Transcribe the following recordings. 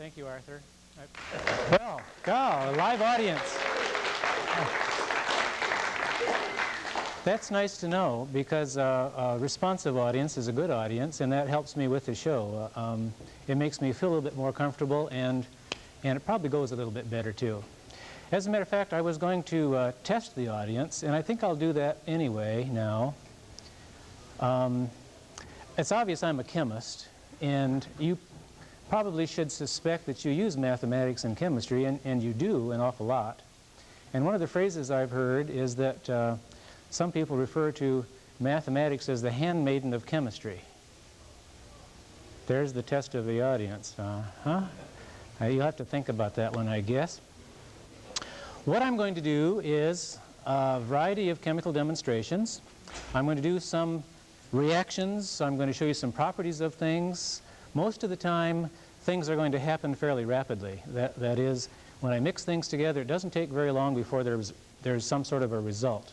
Thank you, Arthur. Well, a live audience. That's nice to know, because a responsive audience is a good audience, and that helps me with the show. It makes me feel a little bit more comfortable, and it probably goes a little bit better, too. As a matter of fact, I was going to test the audience, and I think I'll do that anyway now. It's obvious I'm a chemist, and you probably should suspect that you use mathematics and chemistry, and you do an awful lot. And one of the phrases I've heard is that some people refer to mathematics as the handmaiden of chemistry. There's the test of the audience. You'll have to think about that one, I guess. What I'm going to do is a variety of chemical demonstrations. I'm going to do some reactions. I'm going to show you some properties of things. Most of the time, things are going to happen fairly rapidly. That is, when I mix things together, it doesn't take very long before there's some sort of a result.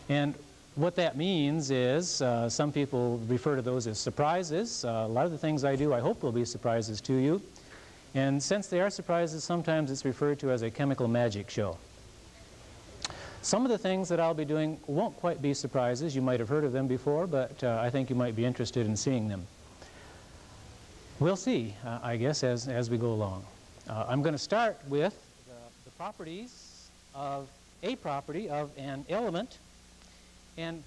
And what that means is some people refer to those as surprises. A lot of the things I do, I hope, will be surprises to you. And since they are surprises, sometimes it's referred to as a chemical magic show. Some of the things that I'll be doing won't quite be surprises. You might have heard of them before, but I think you might be interested in seeing them. We'll see, I guess, as we go along. I'm going to start with the properties of a property of an element. And,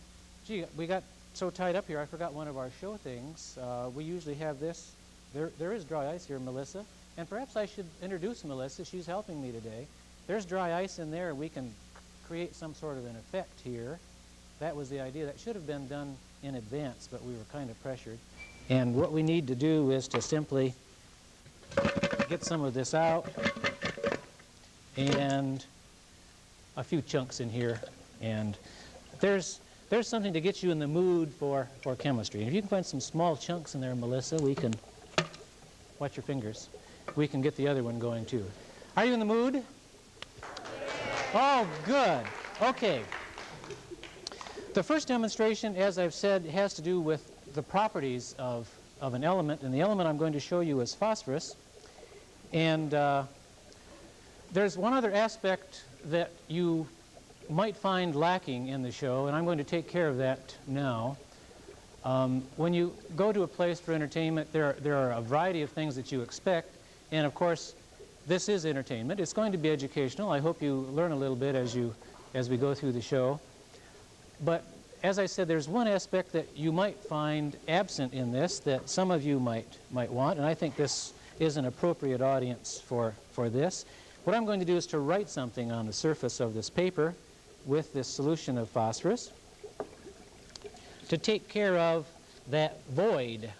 gee, we got so tied up here, I forgot one of our show things. We usually have this. There is dry ice here, Melissa. And perhaps I should introduce Melissa. She's helping me today. There's dry ice in there, and we can create some sort of an effect here. That was the idea. That should have been done in advance, but we were kind of pressured. And what we need to do is to simply get some of this out and a few chunks in here. And there's something to get you in the mood for chemistry. And if you can find some small chunks in there, Melissa, we can, watch your fingers, we can get the other one going too. Are you in the mood? Oh, good. Okay. The first demonstration, as I've said, has to do with the properties of an element. And the element I'm going to show you is phosphorus. And there's one other aspect that you might find lacking in the show, and I'm going to take care of that now. When you go to a place for entertainment, there are a variety of things that you expect, and of course this is entertainment. It's going to be educational. I hope you learn a little bit as we go through the show. But as I said, there's one aspect that you might find absent in this that some of you might want, and I think this is an appropriate audience for this. What I'm going to do is to write something on the surface of this paper with this solution of phosphorus to take care of that void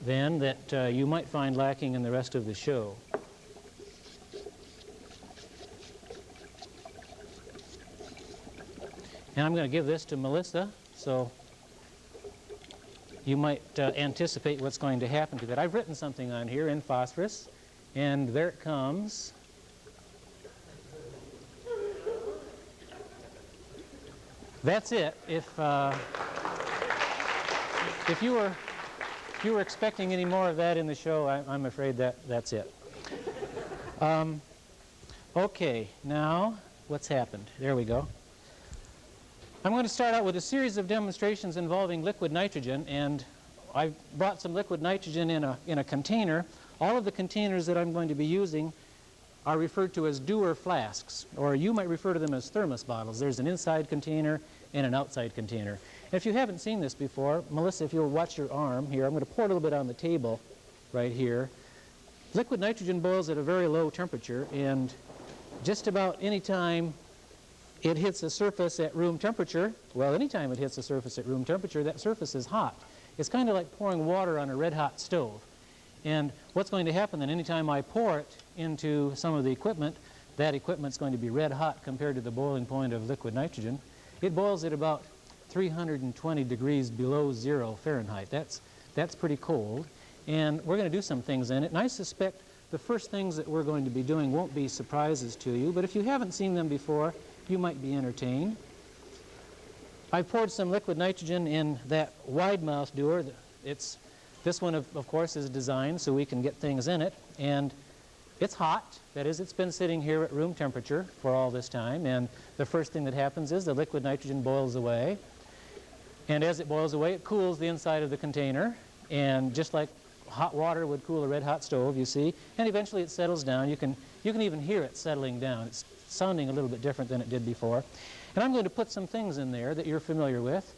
then that you might find lacking in the rest of the show. And I'm going to give this to Melissa, so you might anticipate what's going to happen to that. I've written something on here in phosphorus, and there it comes. That's it. If you were expecting any more of that in the show, I'm afraid that's it. Okay, now what's happened? There we go. I'm going to start out with a series of demonstrations involving liquid nitrogen, and I've brought some liquid nitrogen in a container. All of the containers that I'm going to be using are referred to as Dewar flasks, or you might refer to them as thermos bottles. There's an inside container and an outside container. And if you haven't seen this before, Melissa, if you'll watch your arm here, I'm going to pour a little bit on the table right here. Liquid nitrogen boils at a very low temperature, and just about any time it hits a surface at room temperature, well, anytime it hits a surface at room temperature, that surface is hot. It's kind of like pouring water on a red-hot stove. And what's going to happen then, anytime I pour it into some of the equipment, that equipment's going to be red-hot compared to the boiling point of liquid nitrogen. It boils at about 320 degrees below 0 Fahrenheit. That's pretty cold. And we're going to do some things in it. And I suspect the first things that we're going to be doing won't be surprises to you. But if you haven't seen them before, you might be entertained. I poured some liquid nitrogen in that wide mouth Dewar. It's This one, of course, is designed so we can get things in it. And it's hot. That is, it's been sitting here at room temperature for all this time. And the first thing that happens is the liquid nitrogen boils away. And as it boils away, it cools the inside of the container. And just like hot water would cool a red hot stove, you see. And eventually it settles down. You can even hear it settling down. It's sounding a little bit different than it did before. And I'm going to put some things in there that you're familiar with.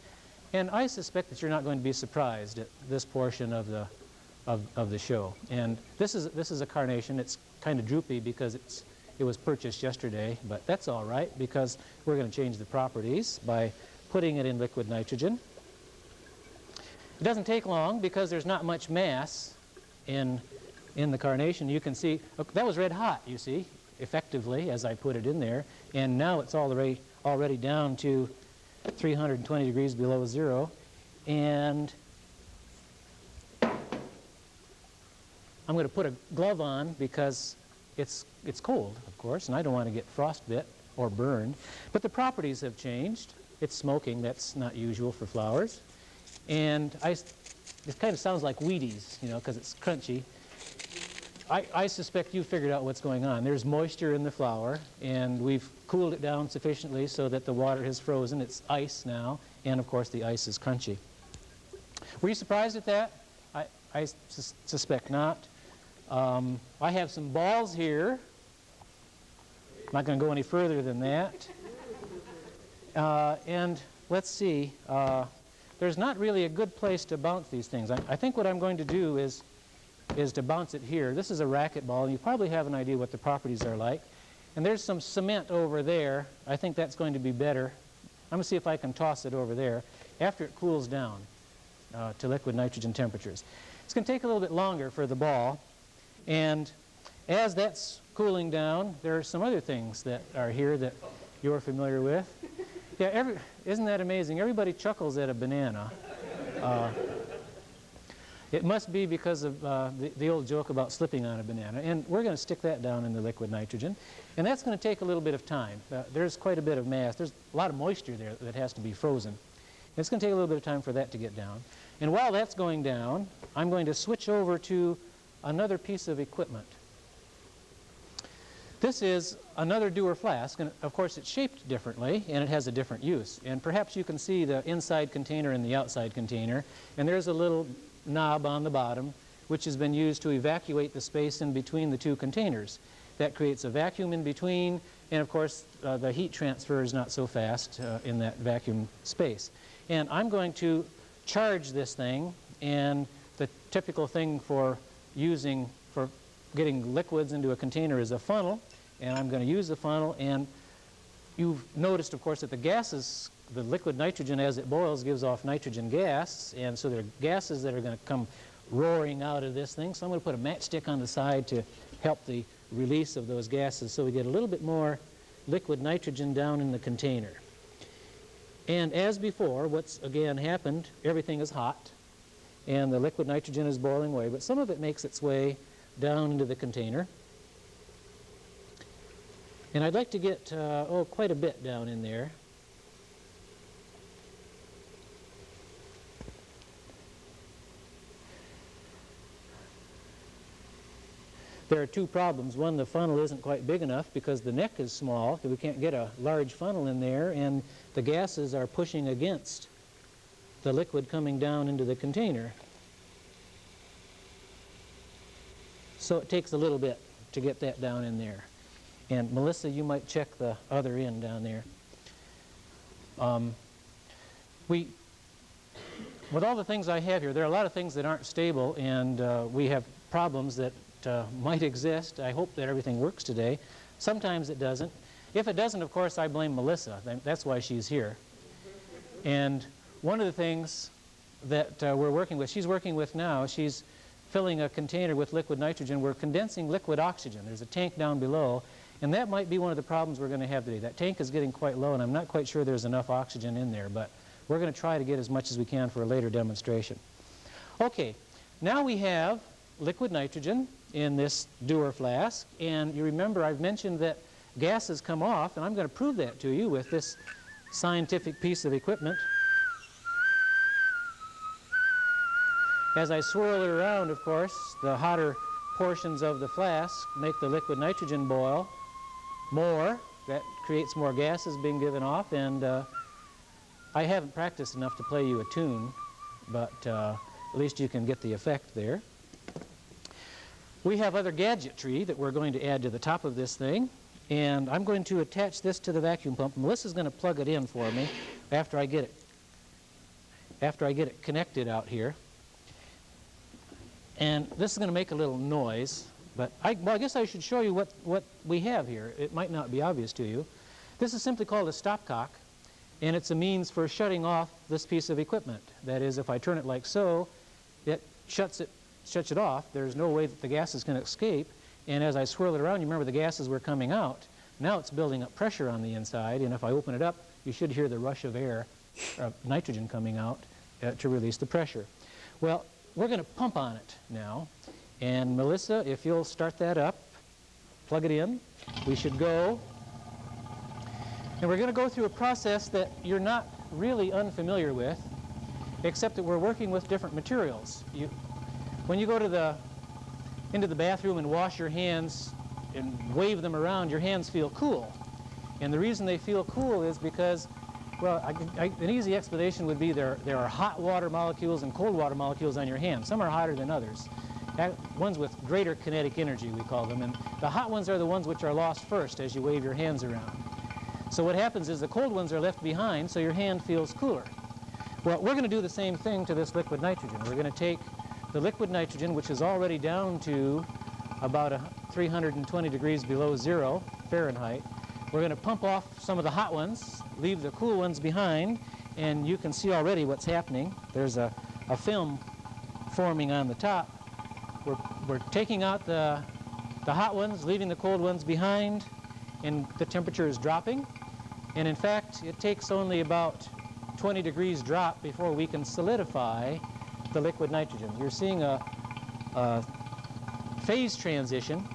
And I suspect that you're not going to be surprised at this portion of the show. And this is a carnation. It's kind of droopy because it was purchased yesterday, but that's all right because we're going to change the properties by putting it in liquid nitrogen. It doesn't take long because there's not much mass in the carnation. You can see that was red hot, you see, effectively as I put it in there, and now it's already down to 320 degrees below zero, and I'm going to put a glove on because it's cold, of course, and I don't want to get frostbit or burned. But the properties have changed. It's smoking. That's not usual for flowers. And it kind of sounds like Wheaties, you know, because it's crunchy. I suspect you figured out what's going on. There's moisture in the flour, and we've cooled it down sufficiently so that the water has frozen. It's ice now, and of course the ice is crunchy. Were you surprised at that? I suspect not. I have some balls here. I'm not going to go any further than that. And let's see. There's not really a good place to bounce these things. I think what I'm going to do is to bounce it here. This is a racquetball, and you probably have an idea what the properties are like. And there's some cement over there. I think that's going to be better. I'm going to see if I can toss it over there after it cools down to liquid nitrogen temperatures. It's going to take a little bit longer for the ball. And as that's cooling down, there are some other things that are here that you're familiar with. Yeah, isn't that amazing? Everybody chuckles at a banana. It must be because of the old joke about slipping on a banana. And we're going to stick that down in the liquid nitrogen. And that's going to take a little bit of time. There's quite a bit of mass. There's a lot of moisture there that has to be frozen. It's going to take a little bit of time for that to get down. And while that's going down, I'm going to switch over to another piece of equipment. This is another Dewar flask, and of course it's shaped differently and it has a different use. And perhaps you can see the inside container and the outside container, and there's a little knob on the bottom which has been used to evacuate the space in between the two containers. That creates a vacuum in between, and of course the heat transfer is not so fast in that vacuum space. And I'm going to charge this thing, and the typical thing for getting liquids into a container is a funnel, and I'm going to use the funnel. And you've noticed, of course, that the liquid nitrogen as it boils gives off nitrogen gas, and so there are gases that are going to come roaring out of this thing. So I'm going to put a matchstick on the side to help the release of those gases so we get a little bit more liquid nitrogen down in the container. And as before, what's again happened, everything is hot, and the liquid nitrogen is boiling away, but some of it makes its way down into the container. And I'd like to get, quite a bit down in there. There are two problems. One, the funnel isn't quite big enough because the neck is small, so we can't get a large funnel in there, and the gases are pushing against the liquid coming down into the container. So it takes a little bit to get that down in there. And Melissa, you might check the other end down there. With all the things I have here, there are a lot of things that aren't stable, and we have problems that might exist. I hope that everything works today. Sometimes it doesn't. If it doesn't, of course, I blame Melissa. That's why she's here. And one of the things that we're working with, she's working with now, she's filling a container with liquid nitrogen. We're condensing liquid oxygen. There's a tank down below, and that might be one of the problems we're going to have today. That tank is getting quite low, and I'm not quite sure there's enough oxygen in there, but we're going to try to get as much as we can for a later demonstration. Okay, now we have liquid nitrogen in this Dewar flask, and you remember I've mentioned that gases come off, and I'm going to prove that to you with this scientific piece of equipment. As I swirl it around, of course, the hotter portions of the flask make the liquid nitrogen boil more. That creates more gases being given off, and I haven't practiced enough to play you a tune, but at least you can get the effect there. We have other gadgetry that we're going to add to the top of this thing, and I'm going to attach this to the vacuum pump. Melissa's going to plug it in for me after I get it connected out here. And this is going to make a little noise, but I guess I should show you what we have here. It might not be obvious to you. This is simply called a stopcock, and it's a means for shutting off this piece of equipment. That is, if I turn it like so, it shuts it off. There's no way that the gases can escape, and as I swirl it around, you remember the gases were coming out. Now it's building up pressure on the inside, and if I open it up, you should hear the rush of air, nitrogen coming out to release the pressure. Well, we're going to pump on it now, and Melissa, if you'll start that up, plug it in, we should go. And we're going to go through a process that you're not really unfamiliar with, except that we're working with different materials. When you go into the bathroom and wash your hands and wave them around, your hands feel cool. And the reason they feel cool is because, well, an easy explanation would be there are hot water molecules and cold water molecules on your hands. Some are hotter than others. Ones with greater kinetic energy, we call them. And the hot ones are the ones which are lost first as you wave your hands around. So what happens is the cold ones are left behind, so your hand feels cooler. Well, we're going to do the same thing to this liquid nitrogen. We're going to take the liquid nitrogen, which is already down to about 320 degrees below 0 Fahrenheit. We're going to pump off some of the hot ones, leave the cool ones behind, and you can see already what's happening. There's a film forming on the top. We're taking out the hot ones, leaving the cold ones behind, and the temperature is dropping. And in fact, it takes only about 20 degrees drop before we can solidify the liquid nitrogen. You're seeing a phase transition.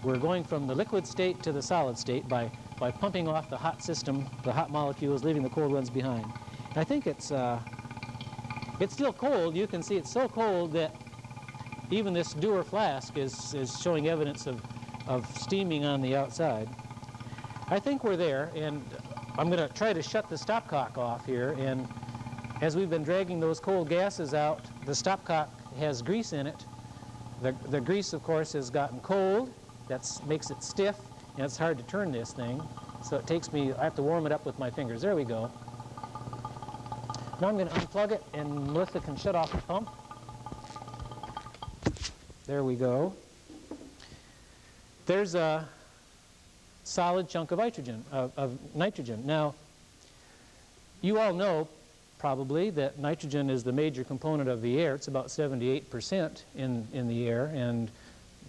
We're going from the liquid state to the solid state by pumping off the hot system, the hot molecules, leaving the cold ones behind. And I think it's still cold. You can see it's so cold that even this Dewar flask is showing evidence of steaming on the outside. I think we're there, and I'm going to try to shut the stopcock off here. And as we've been dragging those cold gases out, the stopcock has grease in it. The grease, of course, has gotten cold. That makes it stiff, and it's hard to turn this thing. So it takes me, I have to warm it up with my fingers. There we go. Now I'm going to unplug it, and Melissa can shut off the pump. There we go. There's a solid chunk of nitrogen. Now, you all know probably that nitrogen is the major component of the air. It's about 78% in the air, and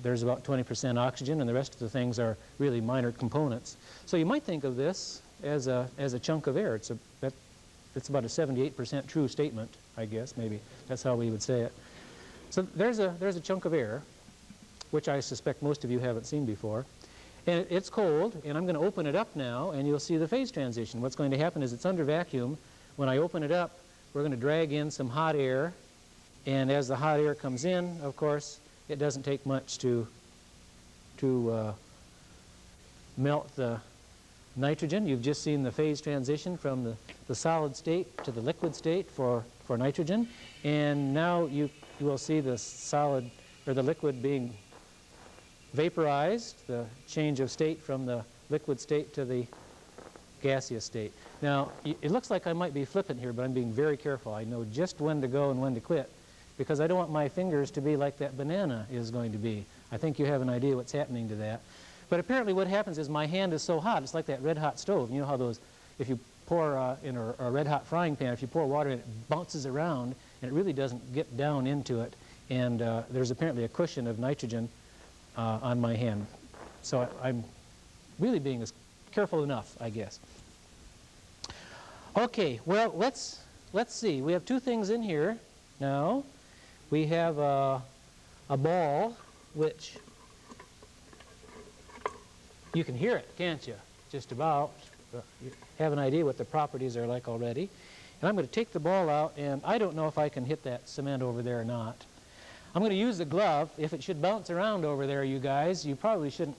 there's about 20% oxygen, and the rest of the things are really minor components. So you might think of this as a chunk of air. It's about a 78% true statement, I guess. Maybe that's how we would say it. So there's a chunk of air, which I suspect most of you haven't seen before. And it's cold, and I'm going to open it up now, and you'll see the phase transition. What's going to happen is it's under vacuum. When I open it up, we're going to drag in some hot air, and as the hot air comes in, of course, it doesn't take much to melt the nitrogen. You've just seen the phase transition from the solid state to the liquid state for nitrogen, and now you will see the solid or the liquid being vaporized, the change of state from the liquid state to the gaseous state. Now, it looks like I might be flippant here, but I'm being very careful. I know just when to go and when to quit, because I don't want my fingers to be like that banana is going to be. I think you have an idea what's happening to that. But apparently what happens is my hand is so hot, it's like that red hot stove. You know how those, if you pour in a red hot frying pan, if you pour water in it, it bounces around, and it really doesn't get down into it. And there's apparently a cushion of nitrogen on my hand. So I'm really being careful enough, I guess. Okay, well, let's see. We have two things in here now. We have a ball, which you can hear it, can't you? Just about. You have an idea what the properties are like already. And I'm going to take the ball out, and I don't know if I can hit that cement over there or not. I'm going to use the glove. If it should bounce around over there, you guys, you probably shouldn't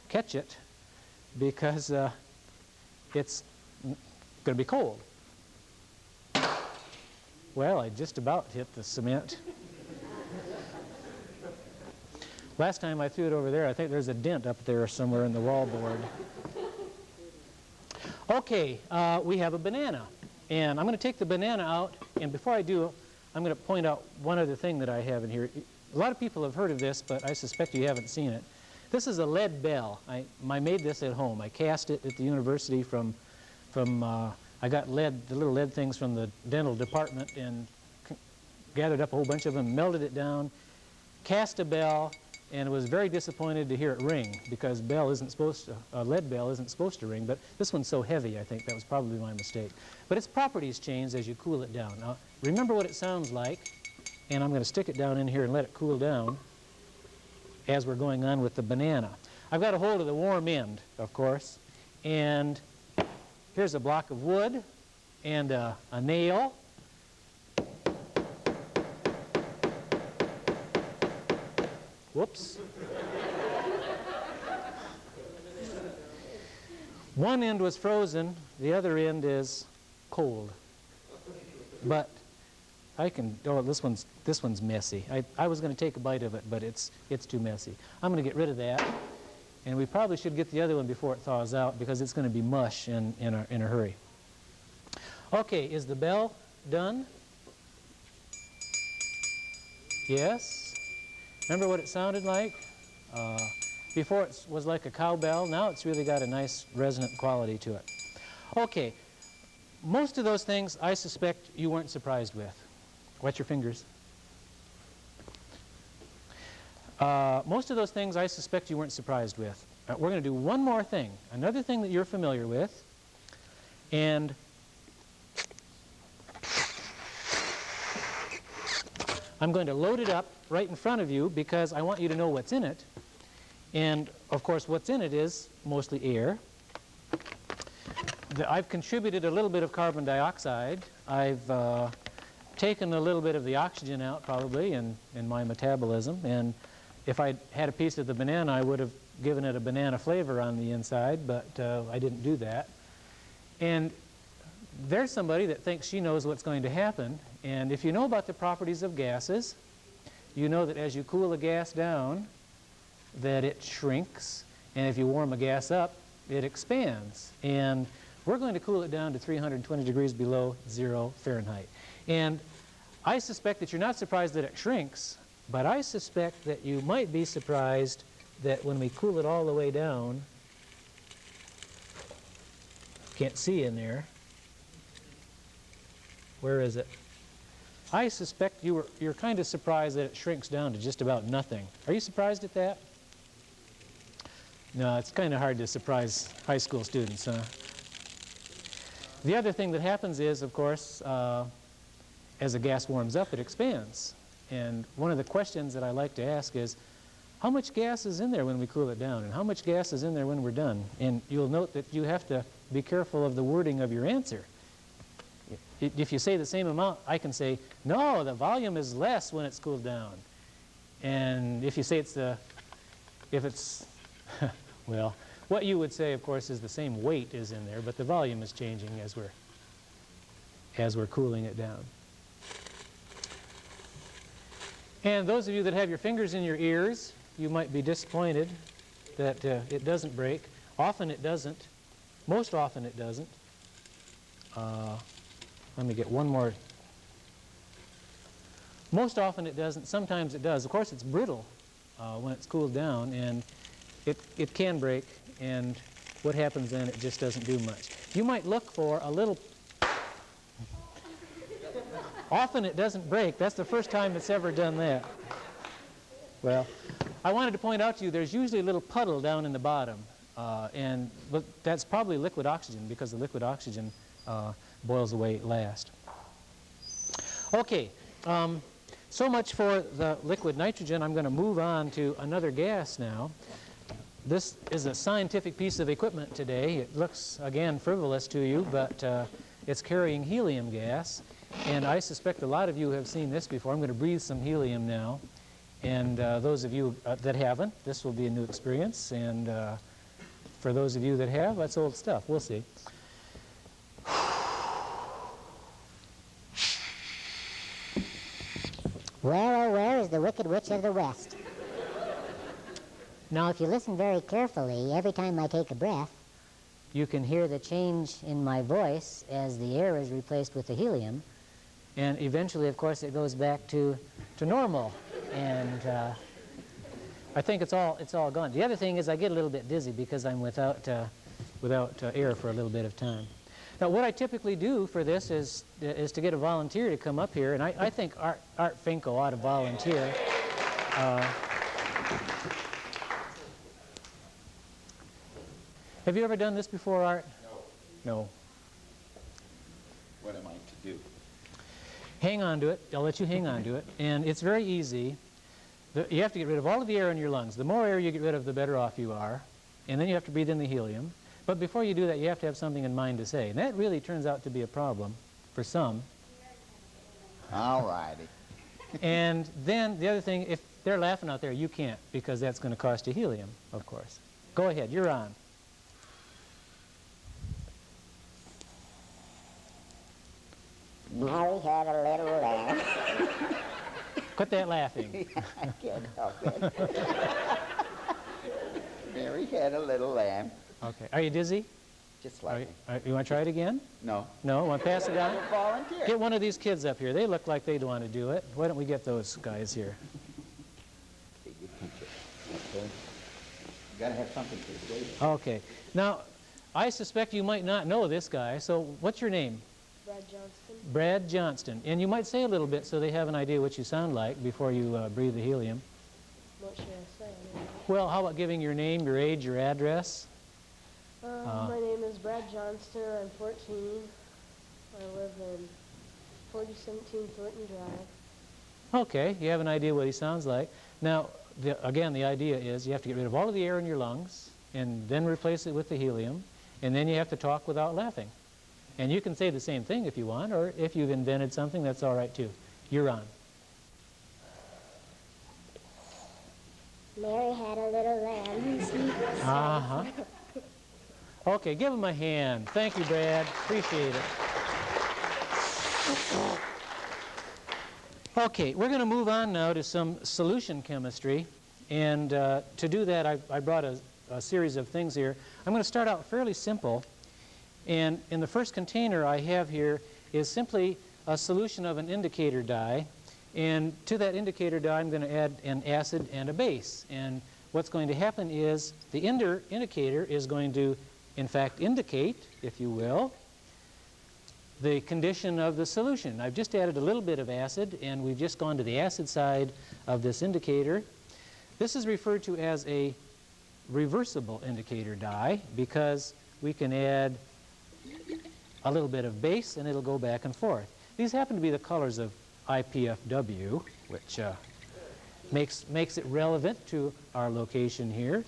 catch it because it's going to be cold. Well, I just about hit the cement. Last time I threw it over there, I think there's a dent up there somewhere in the wallboard. Okay, we have a banana. And I'm going to take the banana out, and before I do, I'm going to point out one other thing that I have in here. A lot of people have heard of this, but I suspect you haven't seen it. This is a lead bell. I made this at home. I cast it at the university I got lead, the little lead things from the dental department, and gathered up a whole bunch of them, melted it down, cast a bell, and was very disappointed to hear it ring because a lead bell isn't supposed to ring, but this one's so heavy I think that was probably my mistake. But its properties change as you cool it down. Now remember what it sounds like, and I'm going to stick it down in here and let it cool down as we're going on with the banana. I've got a hold of the warm end, of course, and here's a block of wood and a nail. Whoops. One end was frozen, the other end is cold. But I can, oh, this one's messy. I was going to take a bite of it, but it's too messy. I'm going to get rid of that. And we probably should get the other one before it thaws out because it's going to be mush in a hurry. Okay, is the bell done? Yes? Remember what it sounded like? Before it was like a cowbell. Now it's really got a nice resonant quality to it. Okay, most of those things I suspect you weren't surprised with. Wet your fingers. Most of those things I suspect you weren't surprised with. We're going to do one more thing, another thing that you're familiar with, and I'm going to load it up right in front of you because I want you to know what's in it. And of course what's in it is mostly air. I've contributed a little bit of carbon dioxide. I've taken a little bit of the oxygen out probably in my metabolism, and if I'd had a piece of the banana I would have given it a banana flavor on the inside, but I didn't do that. And there's somebody that thinks she knows what's going to happen, and if you know about the properties of gases, you know that as you cool a gas down that it shrinks, and if you warm a gas up it expands. And we're going to cool it down to 320 degrees below 0 Fahrenheit. And I suspect that you're not surprised that it shrinks, but I suspect that you might be surprised that when we cool it all the way down, can't see in there. Where is it? I suspect you're kind of surprised that it shrinks down to just about nothing. Are you surprised at that? No, it's kind of hard to surprise high school students, huh? The other thing that happens is, of course, as a gas warms up, it expands. And one of the questions that I like to ask is, how much gas is in there when we cool it down? And how much gas is in there when we're done? And you'll note that you have to be careful of the wording of your answer. If you say the same amount, I can say, no, the volume is less when it's cooled down. And if you say well, what you would say, of course, is the same weight is in there, but the volume is changing as we're cooling it down. And those of you that have your fingers in your ears, you might be disappointed that it doesn't break. Often it doesn't. Most often it doesn't. Let me get one more. Most often it doesn't. Sometimes it does. Of course, it's brittle when it's cooled down, and it can break. And what happens then, it just doesn't do much. You might look for a little. Often it doesn't break. That's the first time it's ever done that. Well, I wanted to point out to you there's usually a little puddle down in the bottom. But that's probably liquid oxygen because the liquid oxygen boils away last. Okay, so much for the liquid nitrogen. I'm going to move on to another gas now. This is a scientific piece of equipment today. It looks, again, frivolous to you, but it's carrying helium gas. And I suspect a lot of you have seen this before. I'm going to breathe some helium now. And those of you that haven't, this will be a new experience. And for those of you that have, that's old stuff. We'll see. Where, oh, where is the Wicked Witch of the West? Now, if you listen very carefully, every time I take a breath, you can hear the change in my voice as the air is replaced with the helium. And eventually, of course, it goes back to normal. And I think it's all gone. The other thing is I get a little bit dizzy because I'm without air for a little bit of time. Now, what I typically do for this is to get a volunteer to come up here, and I think Art Finko ought to volunteer. Have you ever done this before, Art? No. No. What am I to do? Hang on to it. I'll let you hang on to it. And it's very easy. You have to get rid of all of the air in your lungs. The more air you get rid of, the better off you are. And then you have to breathe in the helium. But before you do that, you have to have something in mind to say. And that really turns out to be a problem for some. All righty. And then the other thing, if they're laughing out there, you can't, because that's going to cost you helium, of course. Go ahead. You're on. Mary had a little lamb. Quit that laughing. I can't help it. Mary had a little lamb. Okay. Are you dizzy? Just slightly. You want to try it again? No. No? Want to pass it down? Volunteer. Get one of these kids up here. They look like they'd want to do it. Why don't we get those guys here? Okay, you teach it. Okay. You got to have something to say. Okay. Now, I suspect you might not know this guy. So what's your name? Brad Johnston. Brad Johnston. And you might say a little bit so they have an idea what you sound like before you breathe the helium. What should I say? Well, how about giving your name, your age, your address? My name is Brad Johnston. I'm 14. I live in 4017 Thornton Drive. Okay, you have an idea what he sounds like. Now, again, the idea is you have to get rid of all of the air in your lungs and then replace it with the helium, and then you have to talk without laughing. And you can say the same thing if you want, or if you've invented something, that's all right too. You're on. Mary had a little lamb. Uh-huh. Okay, give him a hand. Thank you, Brad. Appreciate it. Okay, we're going to move on now to some solution chemistry. And to do that, I brought a series of things here. I'm going to start out fairly simple. And in the first container I have here is simply a solution of an indicator dye. And to that indicator dye, I'm going to add an acid and a base. And what's going to happen is the indicator is going to, in fact, indicate, if you will, the condition of the solution. I've just added a little bit of acid, and we've just gone to the acid side of this indicator. This is referred to as a reversible indicator dye because we can add a little bit of base, and it'll go back and forth. These happen to be the colors of IPFW, which makes it relevant to our location here.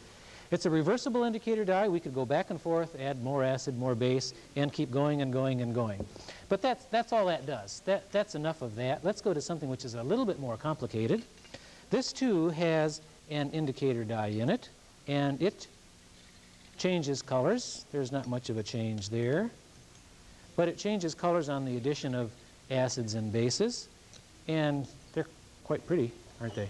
It's a reversible indicator dye. We could go back and forth, add more acid, more base, and keep going and going and going. But that's all that does. That's enough of that. Let's go to something which is a little bit more complicated. This, too, has an indicator dye in it, and it changes colors. There's not much of a change there. But it changes colors on the addition of acids and bases. And they're quite pretty, aren't they?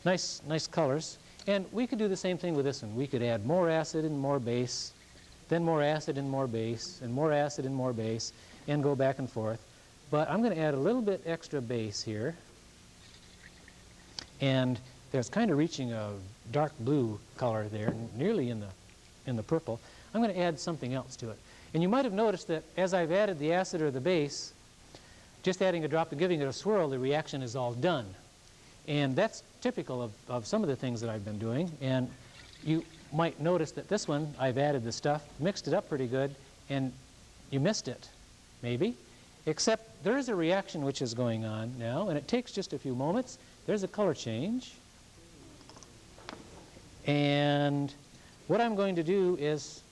Nice colors. And we could do the same thing with this one. We could add more acid and more base, then more acid and more base, and more acid and more base, and go back and forth. But I'm going to add a little bit extra base here. And there's kind of reaching a dark blue color there, nearly in the purple. I'm going to add something else to it. And you might have noticed that as I've added the acid or the base, just adding a drop and giving it a swirl, the reaction is all done. And that's typical of some of the things that I've been doing. And you might notice that this one, I've added the stuff, mixed it up pretty good, and you missed it, maybe. Except there is a reaction which is going on now, and it takes just a few moments. There's a color change. And what I'm going to do is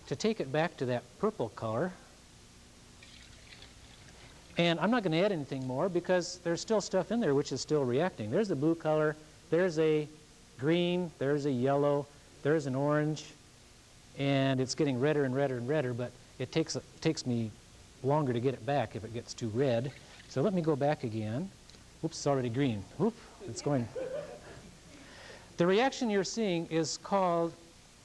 to take it back to that purple color. And I'm not going to add anything more because there's still stuff in there which is still reacting. There's the blue color, there's a green, there's a yellow, there's an orange, and it's getting redder and redder and redder, but it takes me longer to get it back if it gets too red. So let me go back again. Oops, it's already green. Oop, it's going. The reaction you're seeing is called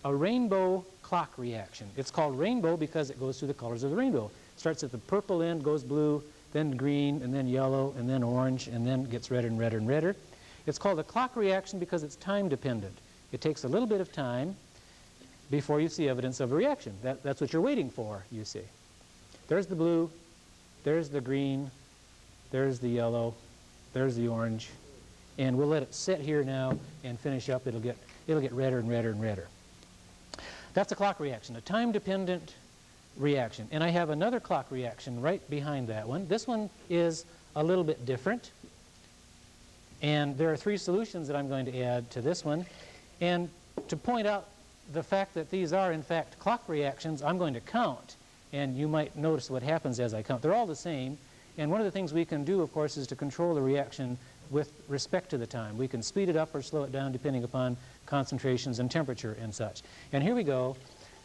a rainbow clock reaction. It's called rainbow because it goes through the colors of the rainbow. It starts at the purple end, goes blue, then green, and then yellow, and then orange, and then gets redder and redder and redder. It's called a clock reaction because it's time dependent. It takes a little bit of time before you see evidence of a reaction. That's what you're waiting for, you see. There's the blue, there's the green, there's the yellow, there's the orange, and we'll let it sit here now and finish up. It'll get redder and redder and redder. That's a clock reaction, a time-dependent reaction. And I have another clock reaction right behind that one. This one is a little bit different. And there are 3 solutions that I'm going to add to this one. And to point out the fact that these are, in fact, clock reactions, I'm going to count. And you might notice what happens as I count. They're all the same. And one of the things we can do, of course, is to control the reaction with respect to the time. We can speed it up or slow it down depending upon concentrations and temperature and such. And here we go.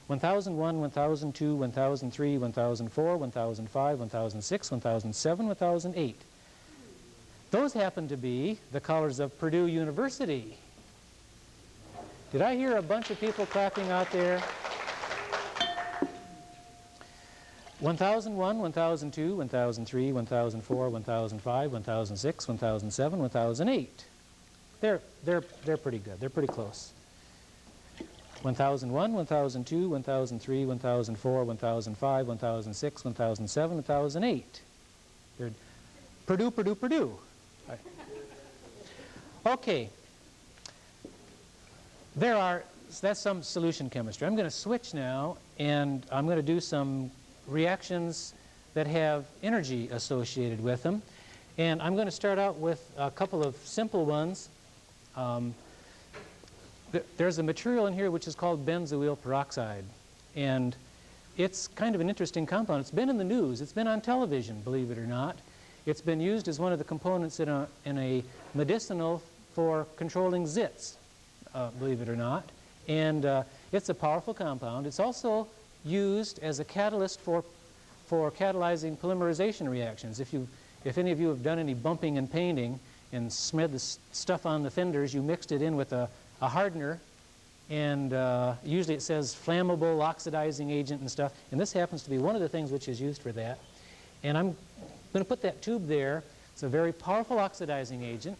1001, 1002, 1003, 1004, 1005, 1006, 1007, 1008. Those happen to be the colors of Purdue University. Did I hear a bunch of people clapping out there? 1001, 1002, 1003, 1004, 1005, 1006, 1007, 1008. They're pretty good. They're pretty close. 1001, 1002, 1003, 1004, 1005, 1006, 1007, 1008. They're Purdue, Purdue, Purdue. Right. Okay. That's some solution chemistry. I'm going to switch now, and I'm going to do some reactions that have energy associated with them. And I'm going to start out with a couple of simple ones. There's a material in here which is called benzoyl peroxide. And it's kind of an interesting compound. It's been in the news. It's been on television, believe it or not. It's been used as one of the components in a medicinal for controlling zits, believe it or not. And it's a powerful compound. It's also used as a catalyst for catalyzing polymerization reactions. If any of you have done any bumping and painting and smeared the stuff on the fenders, you mixed it in with a hardener, and usually it says flammable oxidizing agent and stuff, and this happens to be one of the things which is used for that. And I'm going to put that tube there. It's a very powerful oxidizing agent.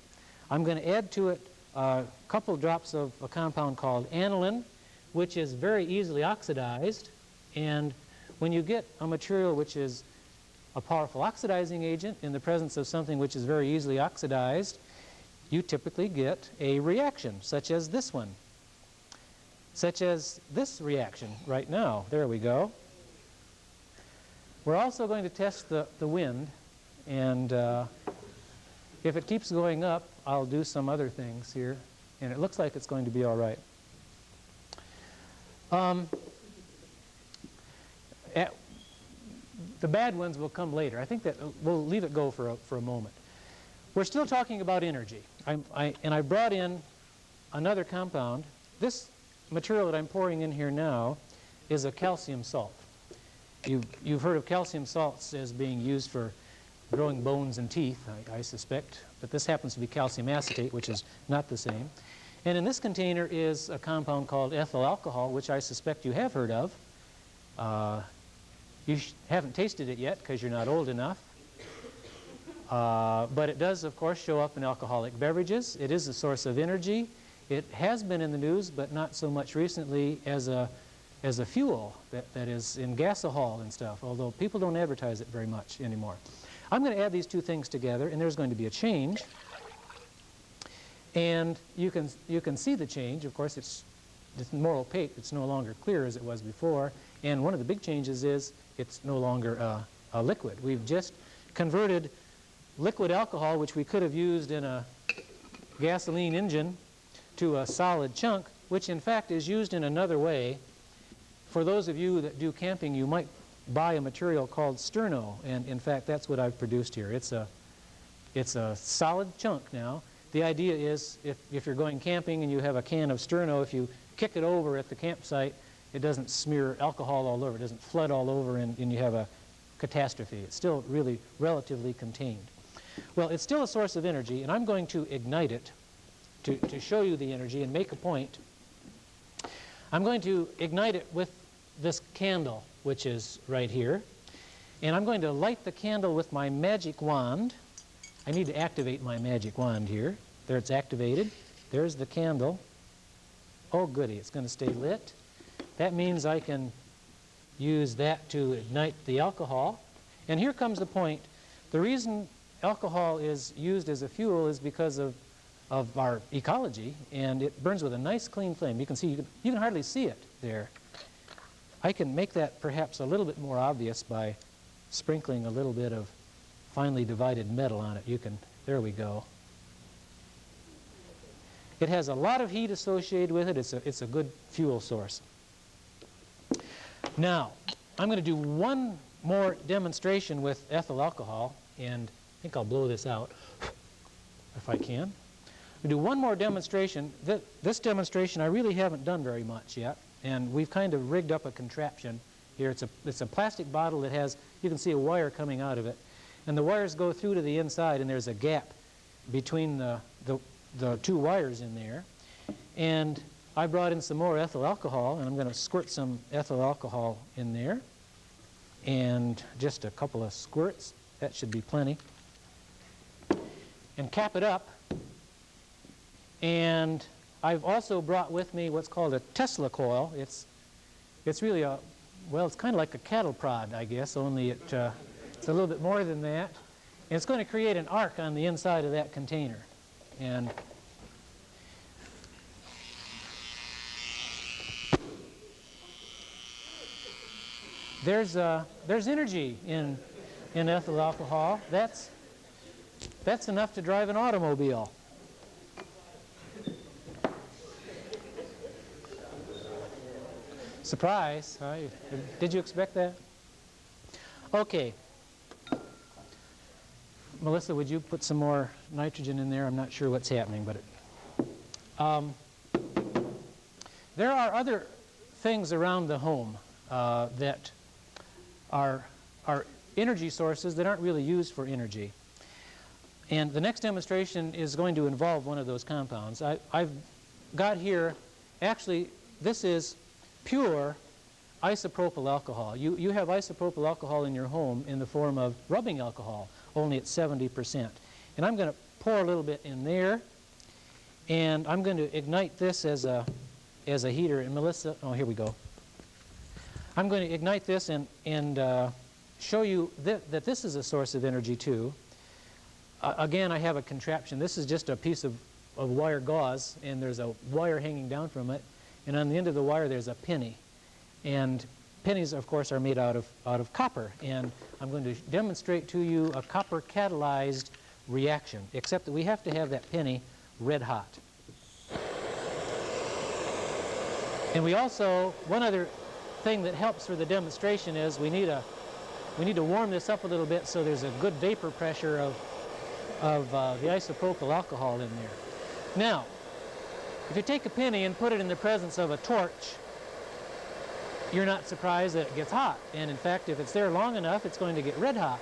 I'm going to add to it a couple drops of a compound called aniline, which is very easily oxidized. And when you get a material which is a powerful oxidizing agent in the presence of something which is very easily oxidized, you typically get a reaction, such as this one, such as this reaction right now. There we go. We're also going to test the wind, and if it keeps going up, I'll do some other things here, and it looks like it's going to be all right. The bad ones will come later. I think that we'll leave it go for a moment. We're still talking about energy, and I brought in another compound. This material that I'm pouring in here now is a calcium salt. You've heard of calcium salts as being used for growing bones and teeth, I suspect, but this happens to be calcium acetate, which is not the same. And in this container is a compound called ethyl alcohol, which I suspect you have heard of. You haven't tasted it yet because you're not old enough. But it does, of course, show up in alcoholic beverages. It is a source of energy. It has been in the news, but not so much recently as a fuel that is in gasohol and stuff, although people don't advertise it very much anymore. I'm going to add these two things together, and there's going to be a change. And you can see the change. Of course, it's more opaque. It's no longer clear as it was before. And one of the big changes is it's no longer a liquid. We've just converted liquid alcohol, which we could have used in a gasoline engine, to a solid chunk, which in fact is used in another way. For those of you that do camping, you might buy a material called sterno, and in fact that's what I've produced here. It's a solid chunk now. The idea is if you're going camping and you have a can of sterno, if you kick it over at the campsite, it doesn't smear alcohol all over, it doesn't flood all over, and you have a catastrophe. It's still really relatively contained. Well, it's still a source of energy, and I'm going to ignite it to show you the energy and make a point. I'm going to ignite it with this candle, which is right here. And I'm going to light the candle with my magic wand. I need to activate my magic wand here. There, it's activated. There's the candle. Oh, goody, it's going to stay lit. That means I can use that to ignite the alcohol. And here comes the point. The reason alcohol is used as a fuel is because of our ecology, and it burns with a nice clean flame. You can see, you can hardly see it there. I can make that perhaps a little bit more obvious by sprinkling a little bit of finely divided metal on it. There we go. It has a lot of heat associated with it. It's a good fuel source. Now, I'm going to do one more demonstration with ethyl alcohol, and I think I'll blow this out if I can. We do one more demonstration. This demonstration I really haven't done very much yet, and we've kind of rigged up a contraption here. It's a plastic bottle that has, you can see a wire coming out of it, and the wires go through to the inside, and there's a gap between the two wires in there. And I brought in some more ethyl alcohol, and I'm going to squirt some ethyl alcohol in there, and just a couple of squirts. That should be plenty. And cap it up. And I've also brought with me what's called a Tesla coil. It's really it's kind of like a cattle prod, I guess, only it's a little bit more than that. And it's going to create an arc on the inside of that container. And there's energy in ethyl alcohol. That's enough to drive an automobile. Surprise. Did you expect that? Okay. Melissa, would you put some more nitrogen in there? I'm not sure what's happening, but there are other things around the home that are energy sources that aren't really used for energy. And the next demonstration is going to involve one of those compounds. I've got here, actually, this is pure isopropyl alcohol. You have isopropyl alcohol in your home in the form of rubbing alcohol, only at 70%. And I'm going to pour a little bit in there, and I'm going to ignite this as a heater. And Melissa, oh, here we go. I'm going to ignite this and show you that this is a source of energy too. Again, I have a contraption. This is just a piece of wire gauze, and there's a wire hanging down from it. And on the end of the wire, there's a penny. And pennies, of course, are made out of copper. And I'm going to demonstrate to you a copper catalyzed reaction, except that we have to have that penny red hot. And we also, one other thing that helps for the demonstration is we need to warm this up a little bit so there's a good vapor pressure of the isopropyl alcohol in there. Now, if you take a penny and put it in the presence of a torch, you're not surprised that it gets hot. And in fact, if it's there long enough, it's going to get red hot.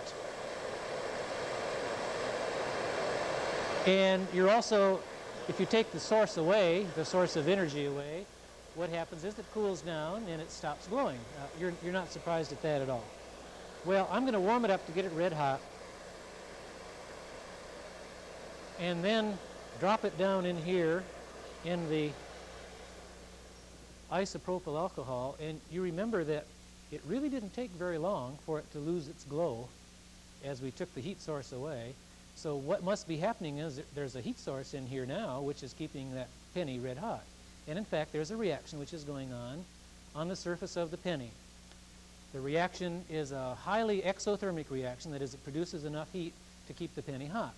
And you're also, if you take the source away, the source of energy away, what happens is it cools down and it stops glowing. You're not surprised at that at all. Well, I'm going to warm it up to get it red hot, and then drop it down in here in the isopropyl alcohol. And you remember that it really didn't take very long for it to lose its glow as we took the heat source away. So what must be happening is that there's a heat source in here now which is keeping that penny red hot. And in fact, there's a reaction which is going on the surface of the penny. The reaction is a highly exothermic reaction. That is, it produces enough heat to keep the penny hot.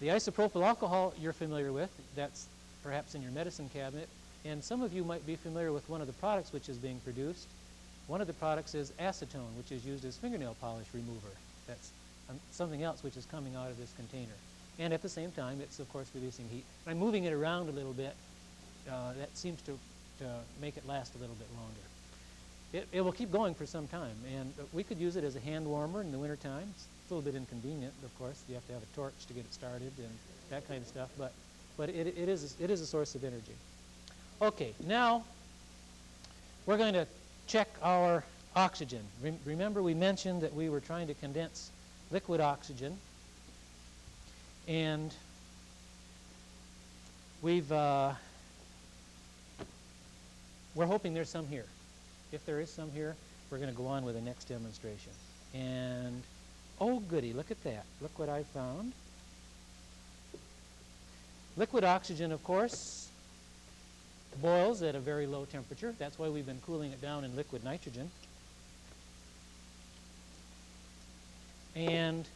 The isopropyl alcohol you're familiar with, that's perhaps in your medicine cabinet, and some of you might be familiar with one of the products which is being produced. one of the products is acetone, which is used as fingernail polish remover. That's something else which is coming out of this container. And at the same time, it's, of course, releasing heat. I'm moving it around a little bit. That seems to make it last a little bit longer. It will keep going for some time, and we could use it as a hand warmer in the wintertime. It's a little bit inconvenient, of course. You have to have a torch to get it started and that kind of stuff, but it is a source of energy. Okay, now we're going to check our oxygen. Remember we mentioned that we were trying to condense liquid oxygen, and we're hoping there's some here. If there is some here, we're going to go on with the next demonstration. And, oh goody, look at that. Look what I found. Liquid oxygen, of course, boils at a very low temperature. That's why we've been cooling it down in liquid nitrogen. And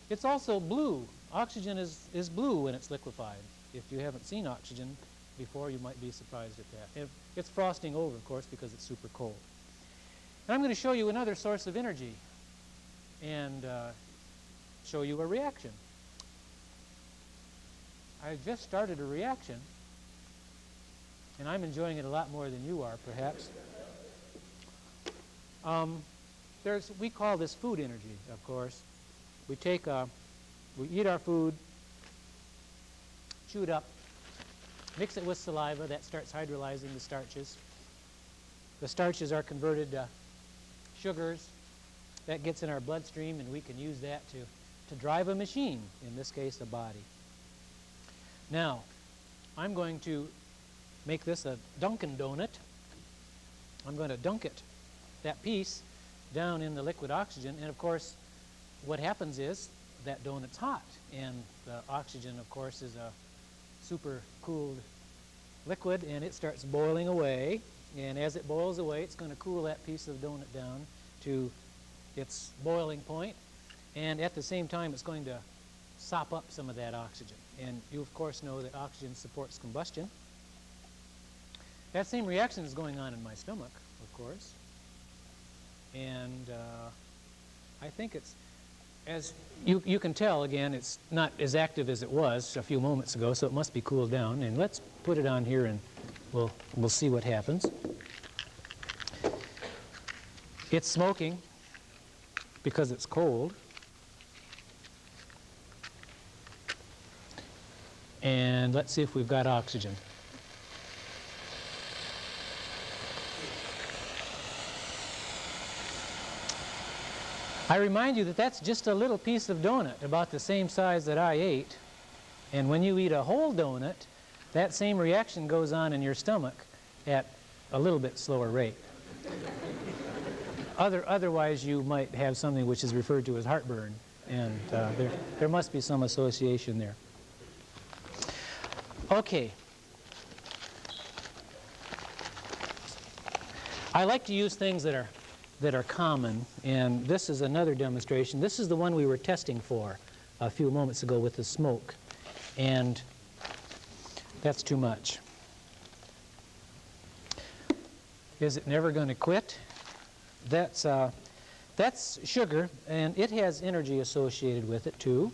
it's also blue. Oxygen is blue when it's liquefied. If you haven't seen oxygen before, you might be surprised at that. It's frosting over, of course, because it's super cold. And I'm going to show you another source of energy and show you a reaction. I just started a reaction, and I'm enjoying it a lot more than you are, perhaps. We call this food energy, of course. We eat our food, chew it up, mix it with saliva. That starts hydrolyzing the starches. The starches are converted to sugars. That gets in our bloodstream, and we can use that to drive a machine, in this case, a body. Now, I'm going to make this a Dunkin' donut. I'm going to dunk it, that piece, down in the liquid oxygen. And, of course, what happens is that donut's hot. And the oxygen, of course, is a super cooled liquid, and it starts boiling away. And as it boils away, it's going to cool that piece of donut down to its boiling point. And at the same time, it's going to sop up some of that oxygen. And you, of course, know that oxygen supports combustion. That same reaction is going on in my stomach, of course. And I think it's, as you can tell, again, it's not as active as it was a few moments ago, so it must be cooled down. And let's put it on here, and we'll see what happens. It's smoking because it's cold. And let's see if we've got oxygen. I remind you that that's just a little piece of donut, about the same size that I ate. And when you eat a whole donut, that same reaction goes on in your stomach at a little bit slower rate. Otherwise, you might have something which is referred to as heartburn, and there must be some association there. Okay. I like to use things that are common, and this is another demonstration. This is the one we were testing for a few moments ago with the smoke, and that's too much. Is it never going to quit? That's sugar, and it has energy associated with it too.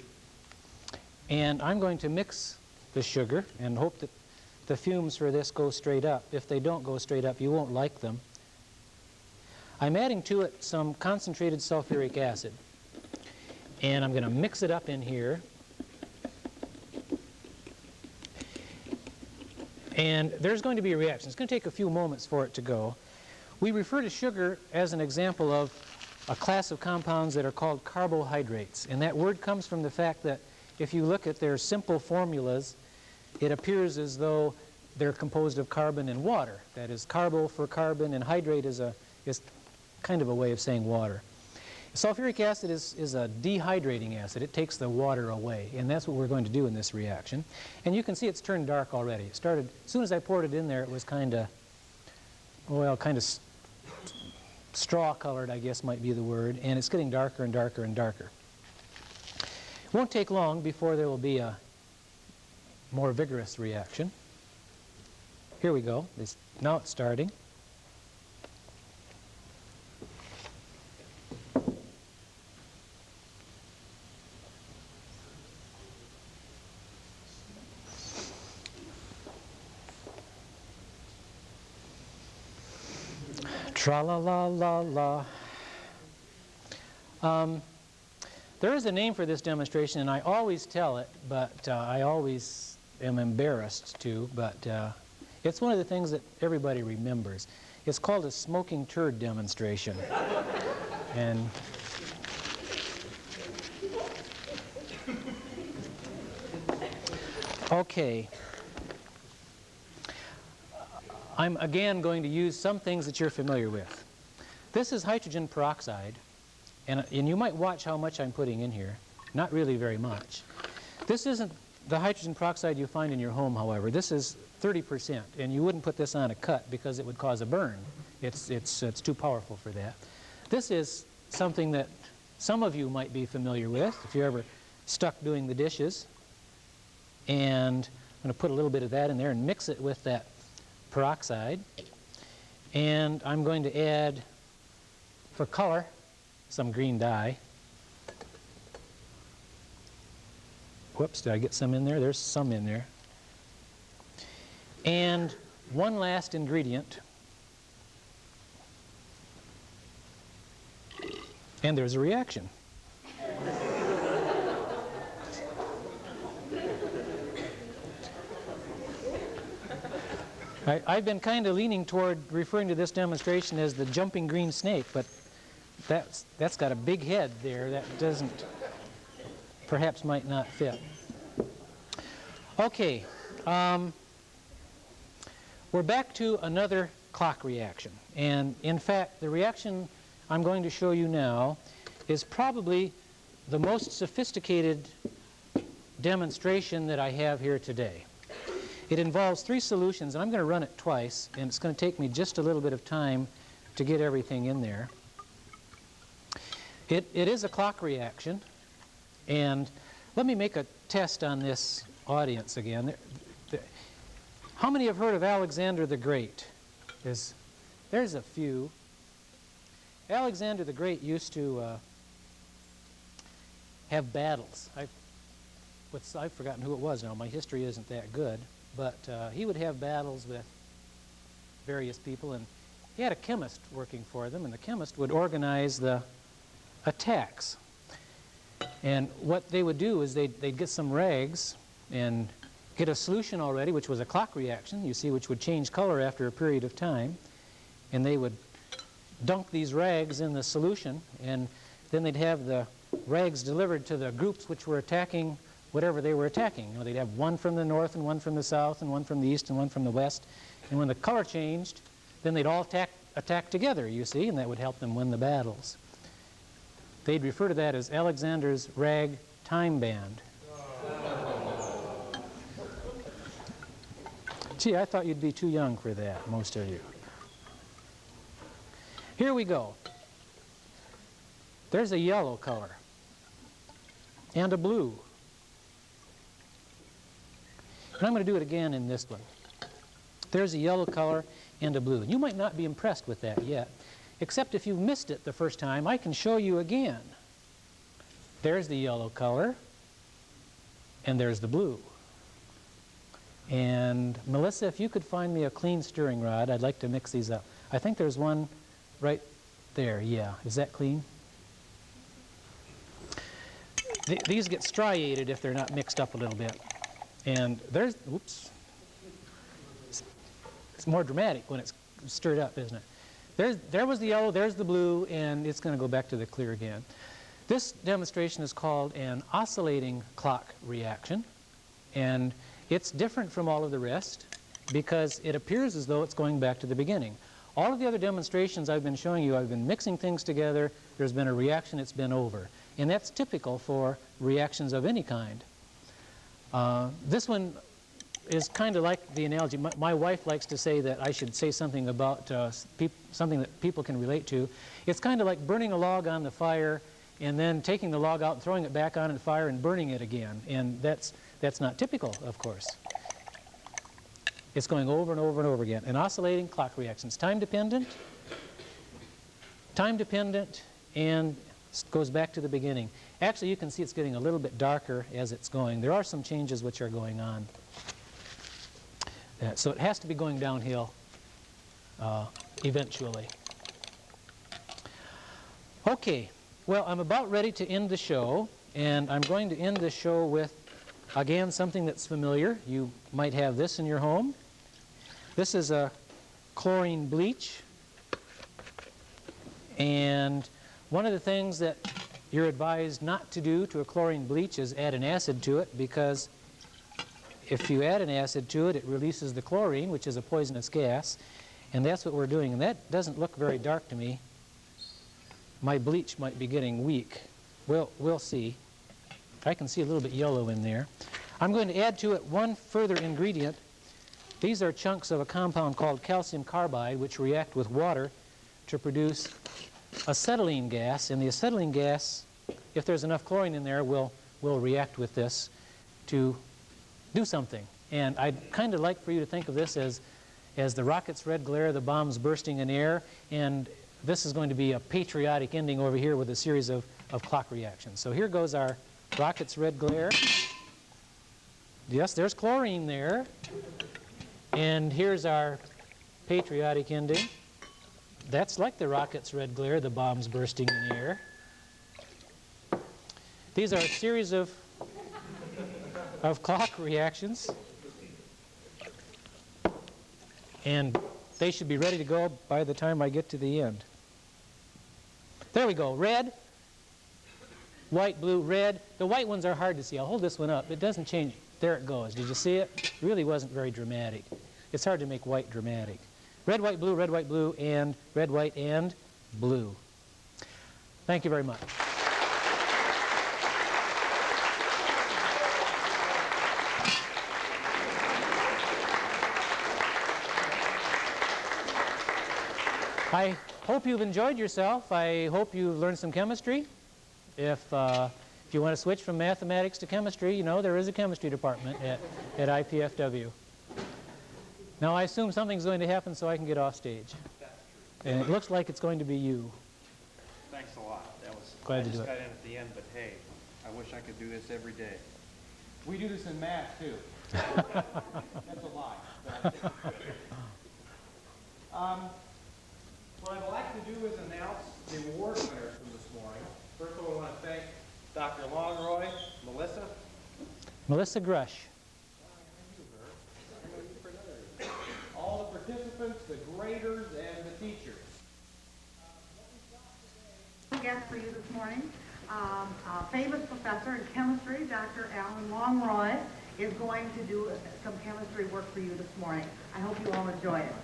And I'm going to mix the sugar and hope that the fumes for this go straight up. If they don't go straight up, you won't like them. I'm adding to it some concentrated sulfuric acid, and I'm going to mix it up in here. And there's going to be a reaction. It's going to take a few moments for it to go. We refer to sugar as an example of a class of compounds that are called carbohydrates, and that word comes from the fact that if you look at their simple formulas, it appears as though they're composed of carbon and water. That is, carbo for carbon, and hydrate is kind of a way of saying water. Sulfuric acid is a dehydrating acid. It takes the water away, and that's what we're going to do in this reaction. And you can see it's turned dark already. It started, as soon as I poured it in there, it was kind of straw-colored, I guess might be the word, and it's getting darker and darker and darker. It won't take long before there will be a more vigorous reaction. Here we go. Now it's starting. Tra-la-la-la-la. There is a name for this demonstration, and I always tell it, but I always am embarrassed to, but it's one of the things that everybody remembers. It's called a smoking turd demonstration. And okay. I'm again going to use some things that you're familiar with. This is hydrogen peroxide, and you might watch how much I'm putting in here. Not really very much. This isn't the hydrogen peroxide you find in your home, however. This is 30%, and you wouldn't put this on a cut because it would cause a burn. It's too powerful for that. This is something that some of you might be familiar with if you're ever stuck doing the dishes. And I'm going to put a little bit of that in there and mix it with that peroxide. And I'm going to add, for color, some green dye. Whoops, did I get some in there? There's some in there. And one last ingredient. And there's a reaction. I've been kind of leaning toward referring to this demonstration as the jumping green snake, but that's got a big head there that doesn't, perhaps might not fit. Okay, we're back to another clock reaction. And in fact, the reaction I'm going to show you now is probably the most sophisticated demonstration that I have here today. It involves 3 solutions, and I'm going to run it twice, and it's going to take me just a little bit of time to get everything in there. It is a clock reaction, and let me make a test on this audience again. How many have heard of Alexander the Great? There's a few. Alexander the Great used to have battles. I've forgotten who it was now. My history isn't that good. But he would have battles with various people, and he had a chemist working for them, and the chemist would organize the attacks. And what they would do is they'd get some rags and get a solution already, which was a clock reaction, you see, which would change color after a period of time. And they would dunk these rags in the solution, and then they'd have the rags delivered to the groups which were attacking whatever they were attacking. You know, they'd have one from the north and one from the south and one from the east and one from the west. And when the color changed, then they'd all attack together, you see, and that would help them win the battles. They'd refer to that as Alexander's rag time band. Gee, I thought you'd be too young for that, most of you. Here we go. There's a yellow color and a blue. And I'm going to do it again in this one. There's a yellow color and a blue. You might not be impressed with that yet, except if you missed it the first time, I can show you again. There's the yellow color, and there's the blue. And Melissa, if you could find me a clean stirring rod, I'd like to mix these up. I think there's one right there, yeah. Is that clean? These get striated if they're not mixed up a little bit. And there's, oops, it's more dramatic when it's stirred up, isn't it? There was the yellow, there's the blue, and it's going to go back to the clear again. This demonstration is called an oscillating clock reaction, and it's different from all of the rest because it appears as though it's going back to the beginning. All of the other demonstrations I've been showing you, I've been mixing things together, there's been a reaction, it's been over. And that's typical for reactions of any kind. This one is kind of like the analogy. My wife likes to say that I should say something about something that people can relate to. It's kind of like burning a log on the fire and then taking the log out and throwing it back on the fire and burning it again. And that's not typical, of course. It's going over and over and over again. And oscillating clock reactions. Time dependent, and goes back to the beginning. Actually, you can see it's getting a little bit darker as it's going. There are some changes which are going on. So it has to be going downhill eventually. Okay, well, I'm about ready to end the show, and I'm going to end the show with, again, something that's familiar. You might have this in your home. This is a chlorine bleach, and one of the things that you're advised not to do to a chlorine bleach is add an acid to it, because if you add an acid to it, it releases the chlorine, which is a poisonous gas, and that's what we're doing. And that doesn't look very dark to me. My bleach might be getting weak. We'll see. I can see a little bit yellow in there. I'm going to add to it one further ingredient. These are chunks of a compound called calcium carbide, which react with water to produce acetylene gas. And the acetylene gas, if there's enough chlorine in there, will react with this to do something. And I'd kind of like for you to think of this as the rocket's red glare, the bombs bursting in air, and this is going to be a patriotic ending over here with a series of clock reactions. So here goes our rocket's red glare. Yes, there's chlorine there. And here's our patriotic ending. That's like the rocket's red glare, the bombs bursting in the air. These are a series of clock reactions. And they should be ready to go by the time I get to the end. There we go. Red, white, blue, red. The white ones are hard to see. I'll hold this one up. It doesn't change. There it goes. Did you see it? It really wasn't very dramatic. It's hard to make white dramatic. Red, white, blue, and red, white, and blue. Thank you very much. I hope you've enjoyed yourself. I hope you've learned some chemistry. If you want to switch from mathematics to chemistry, you know there is a chemistry department at IPFW. Now I assume something's going to happen so I can get off stage. And it looks like it's going to be you. Thanks a lot. That was Glad I to just do it. got in at the end, but hey, I wish I could do this every day. We do this in math, too. That's a lie. What I'd like to do is announce the award winners from this morning. First of all, I want to thank Dr. Longroy, Melissa. Melissa Grush. All the participants, the graders, and the teachers. Guest for you this morning, a famous professor in chemistry, Dr. Allan Longroy, is going to do some chemistry work for you this morning. I hope you all enjoy it.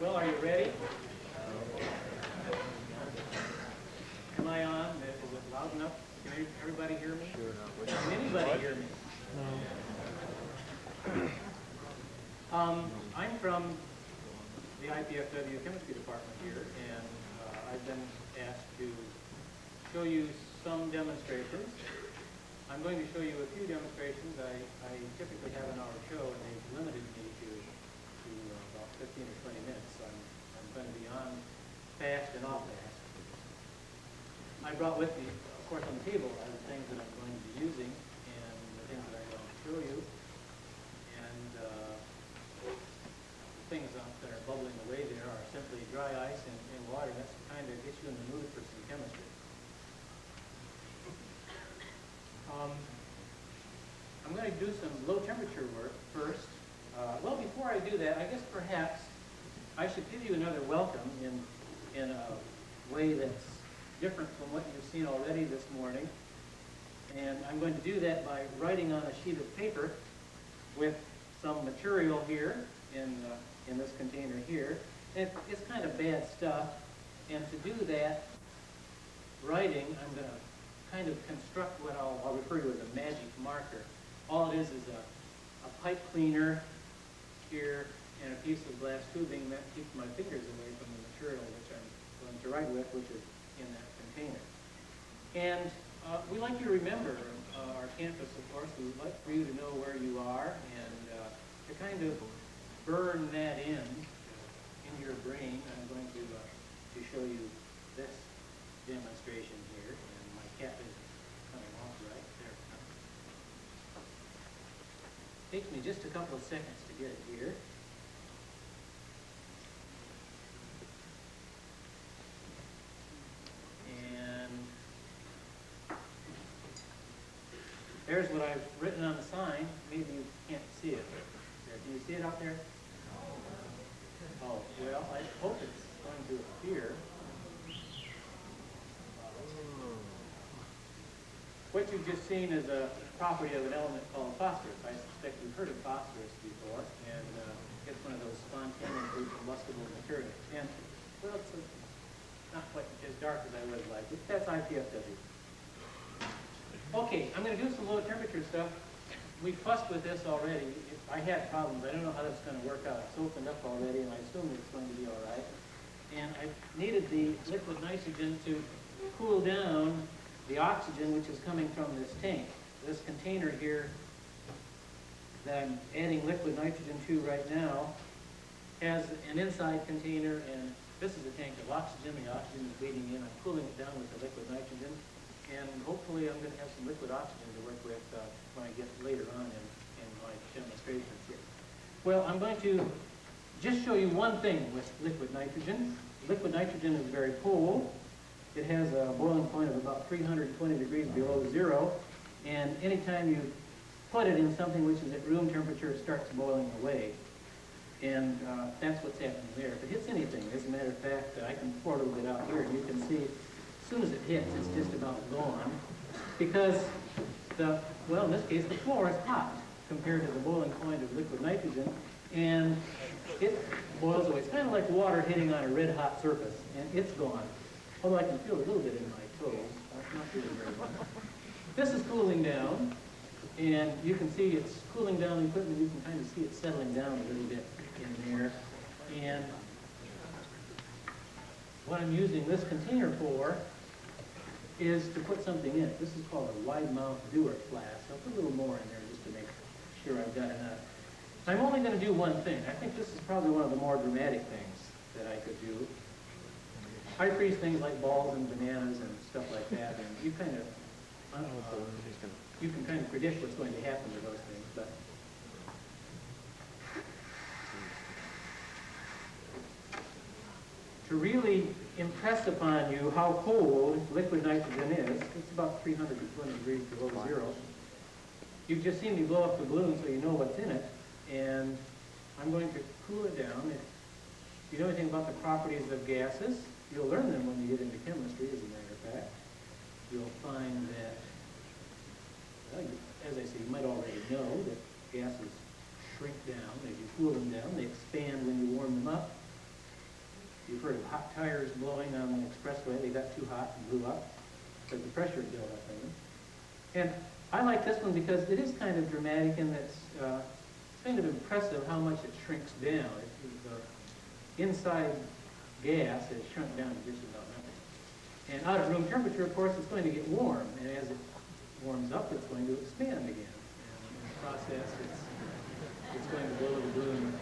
Well, are you ready? Am I on? Is it loud enough? Can everybody hear me? Sure enough. Can anybody hear me? No. I'm from the IPFW chemistry department here, and I've been asked to show you some demonstrations. I'm going to show you a few demonstrations. I typically have an hour show, and they've limited me to about 15 or 20 minutes. So I'm going to be on fast and off fast. I brought with me, of course, on the table are the things that I'm going to be using and the things that I'm going to show you. And the things that are bubbling away there are simply dry ice and water. That's the kind of gets you in the mood for some chemistry. I'm going to do some low temperature work first. Well, before I do that, I guess perhaps I should give you another welcome in a way that's different from what you've seen already this morning. And I'm going to do that by writing on a sheet of paper with some material here in this container here. It's kind of bad stuff. And to do that writing, I'm going to kind of construct what I'll refer to as a magic marker. All it is a pipe cleaner here and a piece of glass tubing that keeps my fingers away from the material which I'm going to write with, which is in that container. And we like you to remember our campus, of course. We would like for you to know where you are and to kind of burn that in your brain. I'm going to show you this demonstration here, and my cap is coming off right there. Takes me just a couple of seconds to get it here. And there's what I've written on the sign. Maybe you can't see it. Can you see it out there? Oh, well, I hope it's going to appear. What you've just seen is a property of an element called phosphorus. I suspect you've heard of phosphorus before, and it's one of those spontaneously combustible materials. And, well, it's not quite as dark as I would like. That's IPFW. Okay, I'm going to do some low temperature stuff. We fussed with this already. I had problems. I don't know how that's going to work out. It's opened up already, and I assume it's going to be all right. And I needed the liquid nitrogen to cool down the oxygen which is coming from this tank. This container here that I'm adding liquid nitrogen to right now has an inside container, and this is a tank of oxygen. The oxygen is bleeding in. I'm cooling it down with the liquid nitrogen, and hopefully I'm going to have some liquid oxygen to work with when I get later on in my demonstrations here. Well, I'm going to just show you one thing with liquid nitrogen. Liquid nitrogen is very cold. It has a boiling point of about 320 degrees below zero, and anytime you put it in something which is at room temperature, it starts boiling away. And that's what's happening there. If it hits anything, as a matter of fact, I can pour a little bit out here, and you can see as soon as it hits, it's just about gone. Because well, in this case, the floor is hot compared to the boiling point of liquid nitrogen, and it boils away. It's kind of like water hitting on a red hot surface, and it's gone. Although I can feel a little bit in my toes. I'm not feeling very well. This is cooling down, and you can see it's cooling down the equipment. You can kind of see it settling down a little bit in there. And what I'm using this container for is to put something in it. This is called a wide mouth Dewar flask. I'll put a little more in there just to make sure I've got enough. I'm only going to do one thing. I think this is probably one of the more dramatic things that I could do. I freeze things like balls and bananas and stuff like that, and you kind of, you can kind of predict what's going to happen to those things. But to really impress upon you how cold liquid nitrogen is, it's about 320 degrees below zero. You've just seen me blow up the balloon so you know what's in it, and I'm going to cool it down. If you know anything about the properties of gases, you'll learn them when you get into chemistry, as a matter of fact. You'll find that, well, as I say, you might already know that gases shrink down as you cool them down. They expand when you warm them up. You've heard of hot tires blowing on the expressway. They got too hot and blew up because the pressure built up in them. And I like this one because it is kind of dramatic, and it's kind of impressive how much it shrinks down. The inside gas has shrunk down to just about nothing. And out at room temperature, of course, it's going to get warm. And as it warms up, it's going to expand again. And in the process, it's going to blow the balloon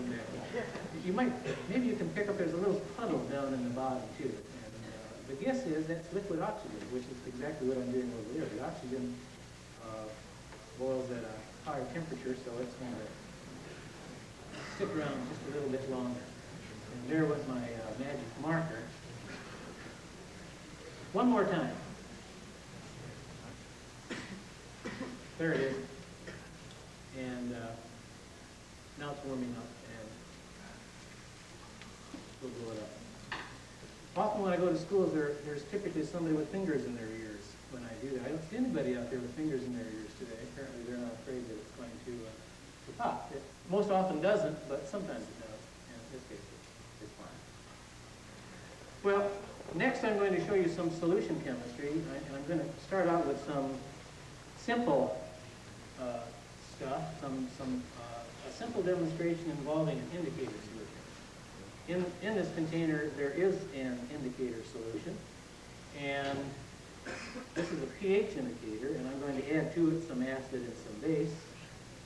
back up. You might, maybe you can pick up, there's a little puddle down in the bottom, too. And the guess is that's liquid oxygen, which is exactly what I'm doing over there. The oxygen boils at a higher temperature, so it's going to stick around just a little bit longer. And there was my magic marker. One more time. There it is. And now it's warming up. And will blow it up. Often when I go to schools, there's typically somebody with fingers in their ears when I do that. I don't see anybody out there with fingers in their ears today. Apparently they're not afraid that it's going to pop. It most often doesn't, but sometimes it does. And in this case, it's fine. Well, next I'm going to show you some solution chemistry, and I'm going to start out with some simple stuff, a simple demonstration involving an indicator solution. In this container, there is an indicator solution, and this is a pH indicator, and I'm going to add to it some acid and some base,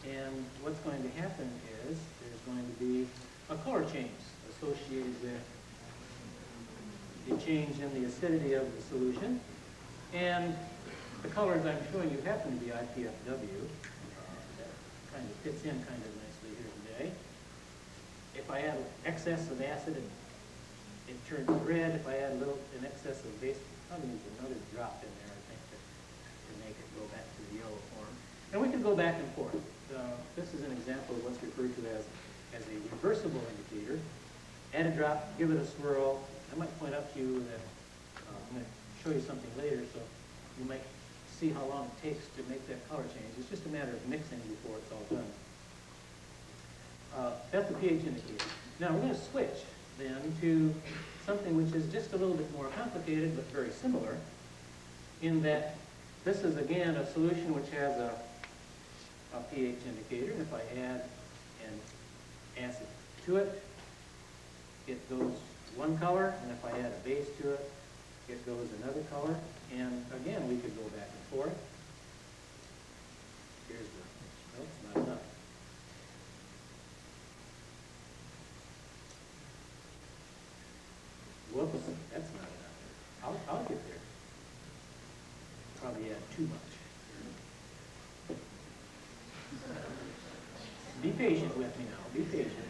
and what's going to happen is there's going to be a color change associated with the change in the acidity of the solution, and the colors I'm showing you happen to be IPFW. That kind of fits in kind of nicely here today. If I add excess of acid, it turns red. If I add an excess of base, probably needs another drop in there, I think, to make it go back to the yellow form. And we can go back and forth. This is an example of what's referred to as a reversible indicator. Add a drop, give it a swirl. I might point out to you that I'm going to show you something later, so you might see how long it takes to make that color change. It's just a matter of mixing before it's all done. That's the pH indicator. Now we're going to switch then to something which is just a little bit more complicated but very similar, in that this is again a solution which has a pH indicator. If I add an acid to it, it goes one color, and if I add a base to it, it goes another color. And again, we could go back and forth. Here's the, nope, not enough. Whoops, that's not enough. I'll get there. Probably add too much. Be patient with me now. Be patient.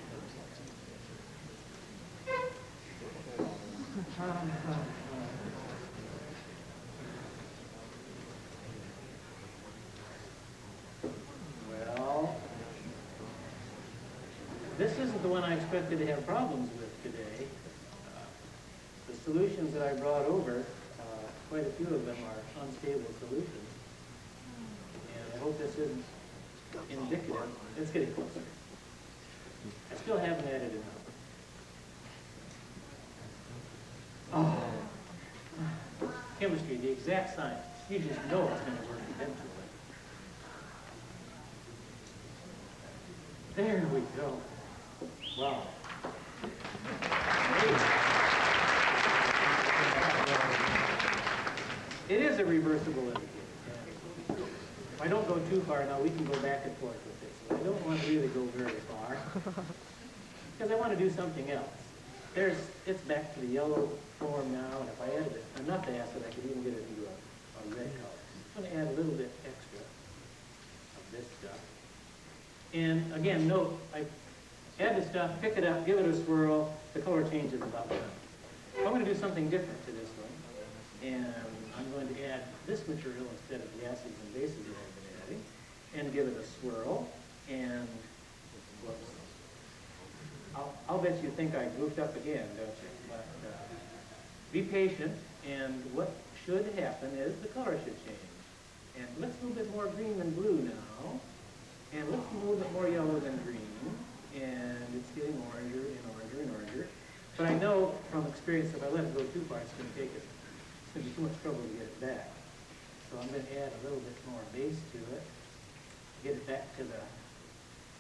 Well, this isn't the one I expected to have problems with today. The solutions that I brought over, quite a few of them are unstable solutions. And I hope this isn't indicative. It's getting closer. I still haven't added enough. Oh. Chemistry, the exact science. You just know it's going to work eventually. There we go. Wow. It is a reversible indicator. If I don't go too far now, we can go back and forth with this. But I don't want to really go very far because I want to do something else. It's back to the yellow form now, and if I added enough acid, I could even get it into a red color. I'm going to add a little bit extra of this stuff. And again, note, I add the stuff, pick it up, give it a swirl, the color changes about done. I'm going to do something different to this one, and I'm going to add this material instead of the acids and bases that I've been adding, and give it a swirl, and whoops. I'll bet you think I goofed up again, don't you? But be patient, and what should happen is the color should change. And let's a little bit more green than blue now, and let's a little bit more yellow than green, and it's getting oranger and oranger and oranger. But I know from experience if I let it go too far, it's going to be too much trouble to get it back. So I'm going to add a little bit more base to it, get it back to the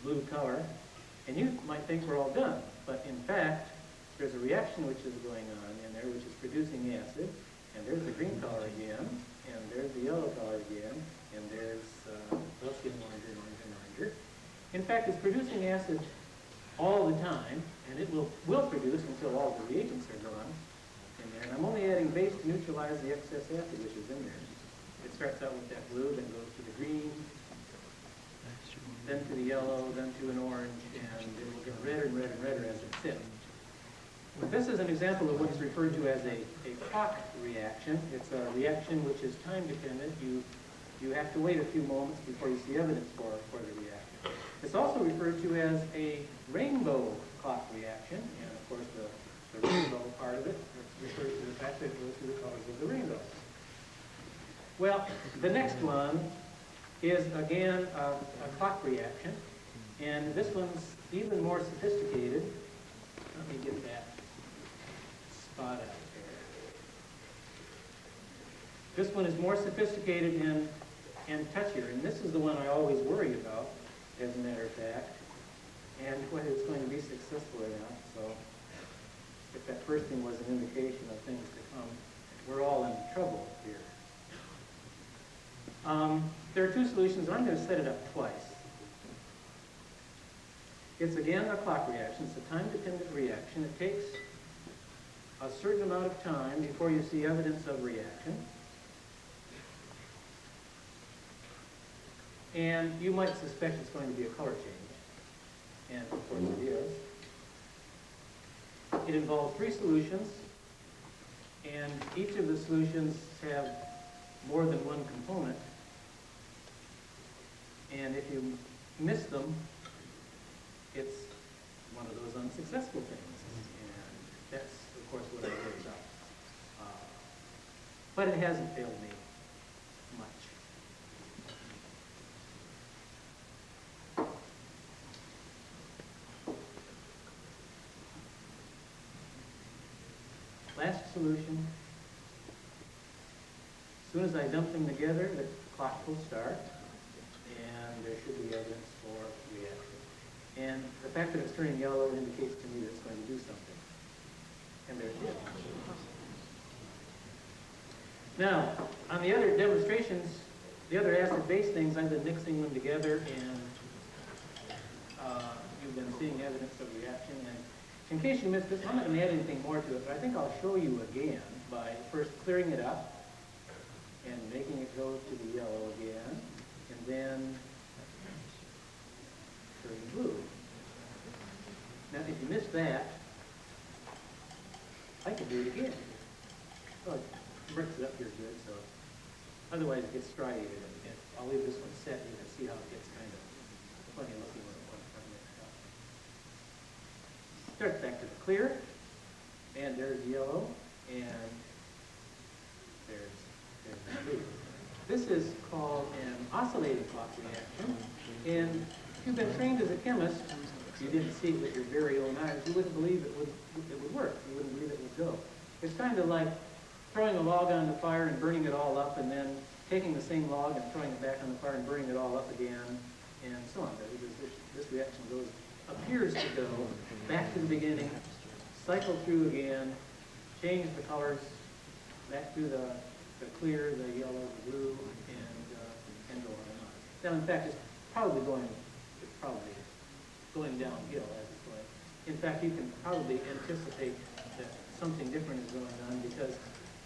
blue color. And you might think we're all done, but in fact, there's a reaction which is going on in there which is producing acid, and there's the green color again, and there's the yellow color again, and there's, well, it's getting oranger and oranger and oranger. In fact, it's producing acid all the time, and it will produce until all the reagents are gone in there. And I'm only adding base to neutralize the excess acid which is in there. It starts out with that blue, then goes to the green, then to the yellow, then to an orange, and it will get redder and redder and redder as it sits. This is an example of what is referred to as a Koch reaction. It's a reaction which is time dependent. You have to wait a few moments before you see evidence for the reaction. It's also referred to as a rainbow Koch reaction, and of course the of it refers to the fact that it goes through the colors of the rainbow. Well, the next one is, again, a clock reaction. And this one's even more sophisticated. Let me get that spot out there. This one is more sophisticated and touchier. And this is the one I always worry about, as a matter of fact, and whether it's going to be successful or not. So if that first thing was an indication of things to come, we're all in trouble here. There are two solutions, and I'm going to set it up twice. It's again a clock reaction. It's a time-dependent reaction. It takes a certain amount of time before you see evidence of reaction. And you might suspect it's going to be a color change. And of course it is. It involves 3 solutions, and each of the solutions have more than one component. And if you miss them, it's one of those unsuccessful things. And that's, of course, what I worry about. But it hasn't failed me much. Last solution. As soon as I dump them together, the clock will start, and there should be evidence for reaction. And the fact that it's turning yellow indicates to me that it's going to do something. And there it is. Now, on the other demonstrations, the other acid-base things, I've been mixing them together, and you've been seeing evidence of reaction. And in case you missed this, I'm not going to add anything more to it, but I think I'll show you again by first clearing it up and making it go to the yellow again, and then turning blue. Now, if you missed that, I could do it again. Oh, it breaks it up here good, so otherwise it gets striated. And I'll leave this one set. You can see how it gets kind of funny looking when it mixed up. Starts back to the clear, and there's yellow, and there's blue. This is called an oscillating clock reaction, and if you've been trained as a chemist, you didn't see it with your very own eyes, you wouldn't believe it would work. You wouldn't believe it would go. It's kind of like throwing a log on the fire and burning it all up, and then taking the same log and throwing it back on the fire and burning it all up again, and so on. This reaction appears to go back to the beginning, cycle through again, change the colors back to the clear, the yellow, the blue, and go on and on. Now, in fact, it's probably going downhill as it's going. In fact, you can probably anticipate that something different is going on because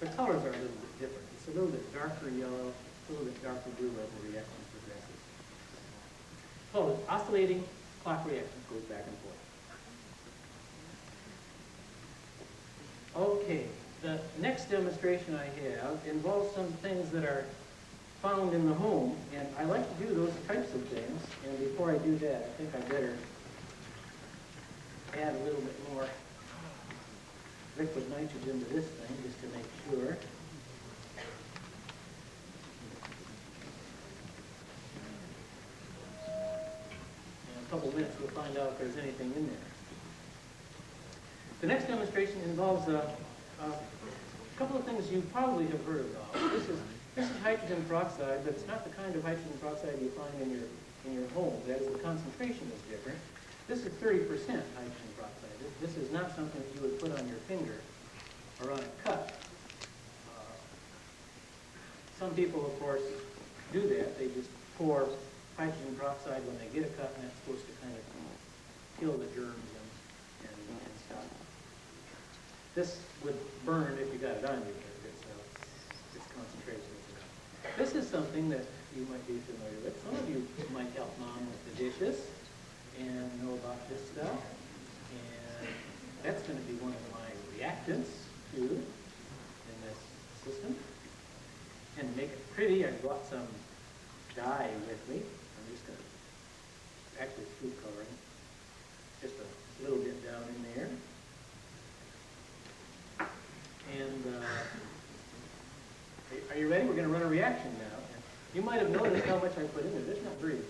the colors are a little bit different. It's a little bit darker yellow, a little bit darker blue as the reaction progresses. So, oscillating clock reaction goes back and forth. Okay. The next demonstration I have involves some things that are found in the home, and I like to do those types of things. And before I do that, I think I better add a little bit more liquid nitrogen to this thing, just to make sure. In a couple minutes, we'll find out if there's anything in there. The next demonstration involves a couple of things you probably have heard about. This is hydrogen peroxide, but it's not the kind of hydrogen peroxide you find in your home. That is, the concentration is different. This is 30% hydrogen peroxide. This is not something that you would put on your finger or on a cup. Some people, of course, do that. They just pour hydrogen peroxide when they get a cup, and that's supposed to kind of kill the germs and stuff. This would burn if you got it on you, but its concentration is enough. This is something that you might be familiar with. Some of you might help Mom with the dishes and know about this stuff. And that's going to be one of my reactants, too, in this system. And to make it pretty, I brought some dye with me. I'm just going to, actually food coloring, just a little bit down in there. Are you ready? We're going to run a reaction now. You might have noticed how much I put in there. There's not very much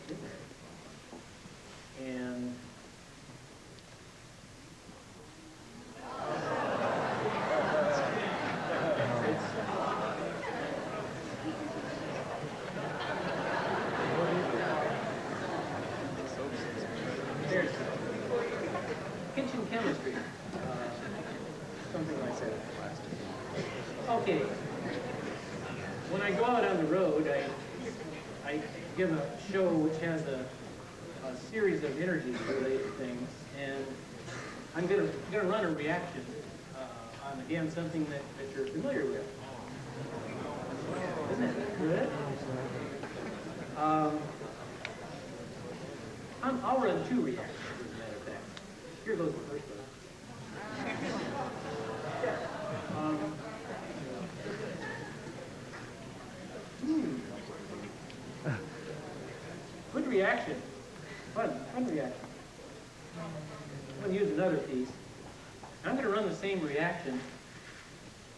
in there. And there's kitchen chemistry, something like that. Okay. When I go out on the road, I give a show which has a series of energy-related things, and I'm going to run a reaction on, again, something that you're familiar with. Isn't that good? I'll run two reactions, as a matter of fact. Here goes the first one. Good reaction. Fun reaction. I'm going to use another piece. I'm going to run the same reaction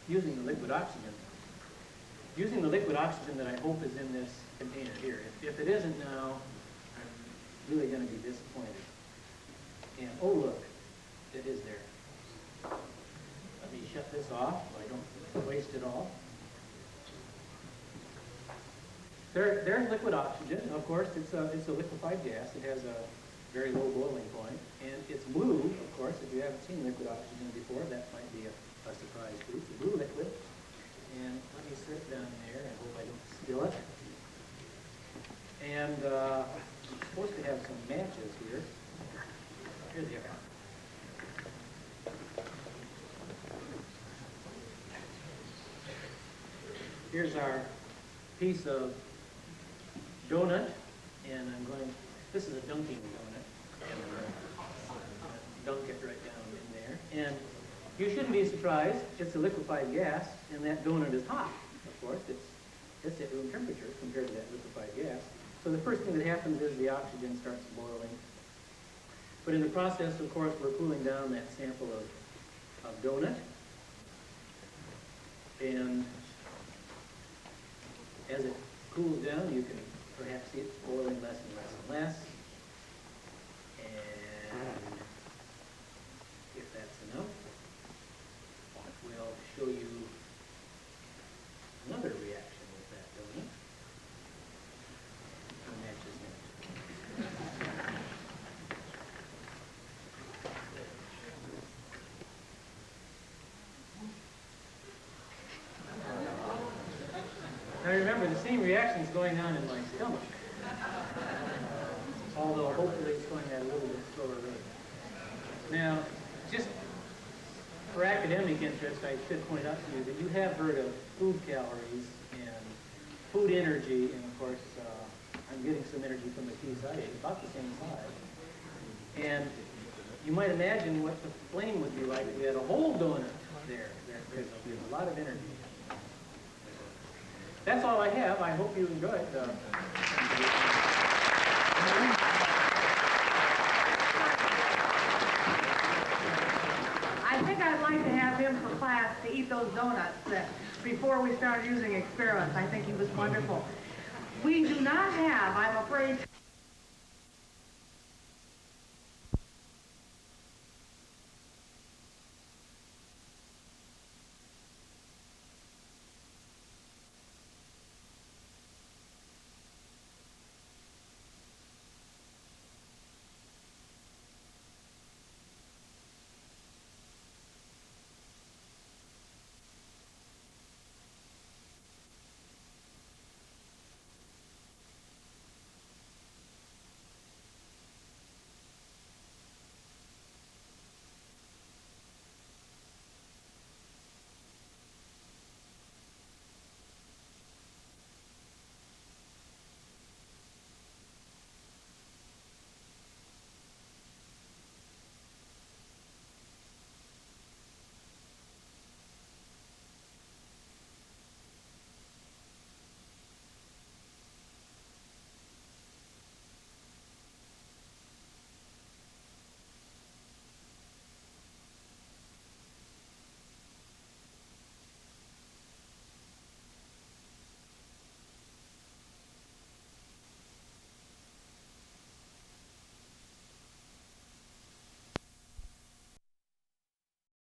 using the liquid oxygen. Using the liquid oxygen that I hope is in this container here. If it isn't now, I'm really going to be disappointed. And oh look, it is there. Let me shut this off so I don't waste it all. There's liquid oxygen. Of course, it's a liquefied gas. It has a very low boiling point, and it's blue. Of course, if you haven't seen liquid oxygen before, that might be a surprise to you. It's a blue liquid. And let me sit down there. I hope I don't spill it. And I'm supposed to have some matches here. Here they are. Here's our piece of donut, and this is a dunking donut, and dunk it right down in there. And you shouldn't be surprised, it's a liquefied gas, and that donut is hot, of course. It's at room temperature compared to that liquefied gas. So the first thing that happens is the oxygen starts boiling. But in the process, of course, we're cooling down that sample of donut. And as it cools down, you can perhaps see it boiling less and less and less. And if that's enough, we'll show you another reaction with that donut. And matches next. Now remember, the same reaction is going on in my stomach, although hopefully it's going at a little bit slower rate. Now, just for academic interest, I should point out to you that you have heard of food calories and food energy, and of course, I'm getting some energy from the piece I ate, about the same size. And you might imagine what the flame would be like if we had a whole donut there. There's a lot of energy. That's all I have. I hope you enjoyed. I think I'd like to have him for class to eat those donuts before we start using experiments. I think he was wonderful. We do not have, I'm afraid...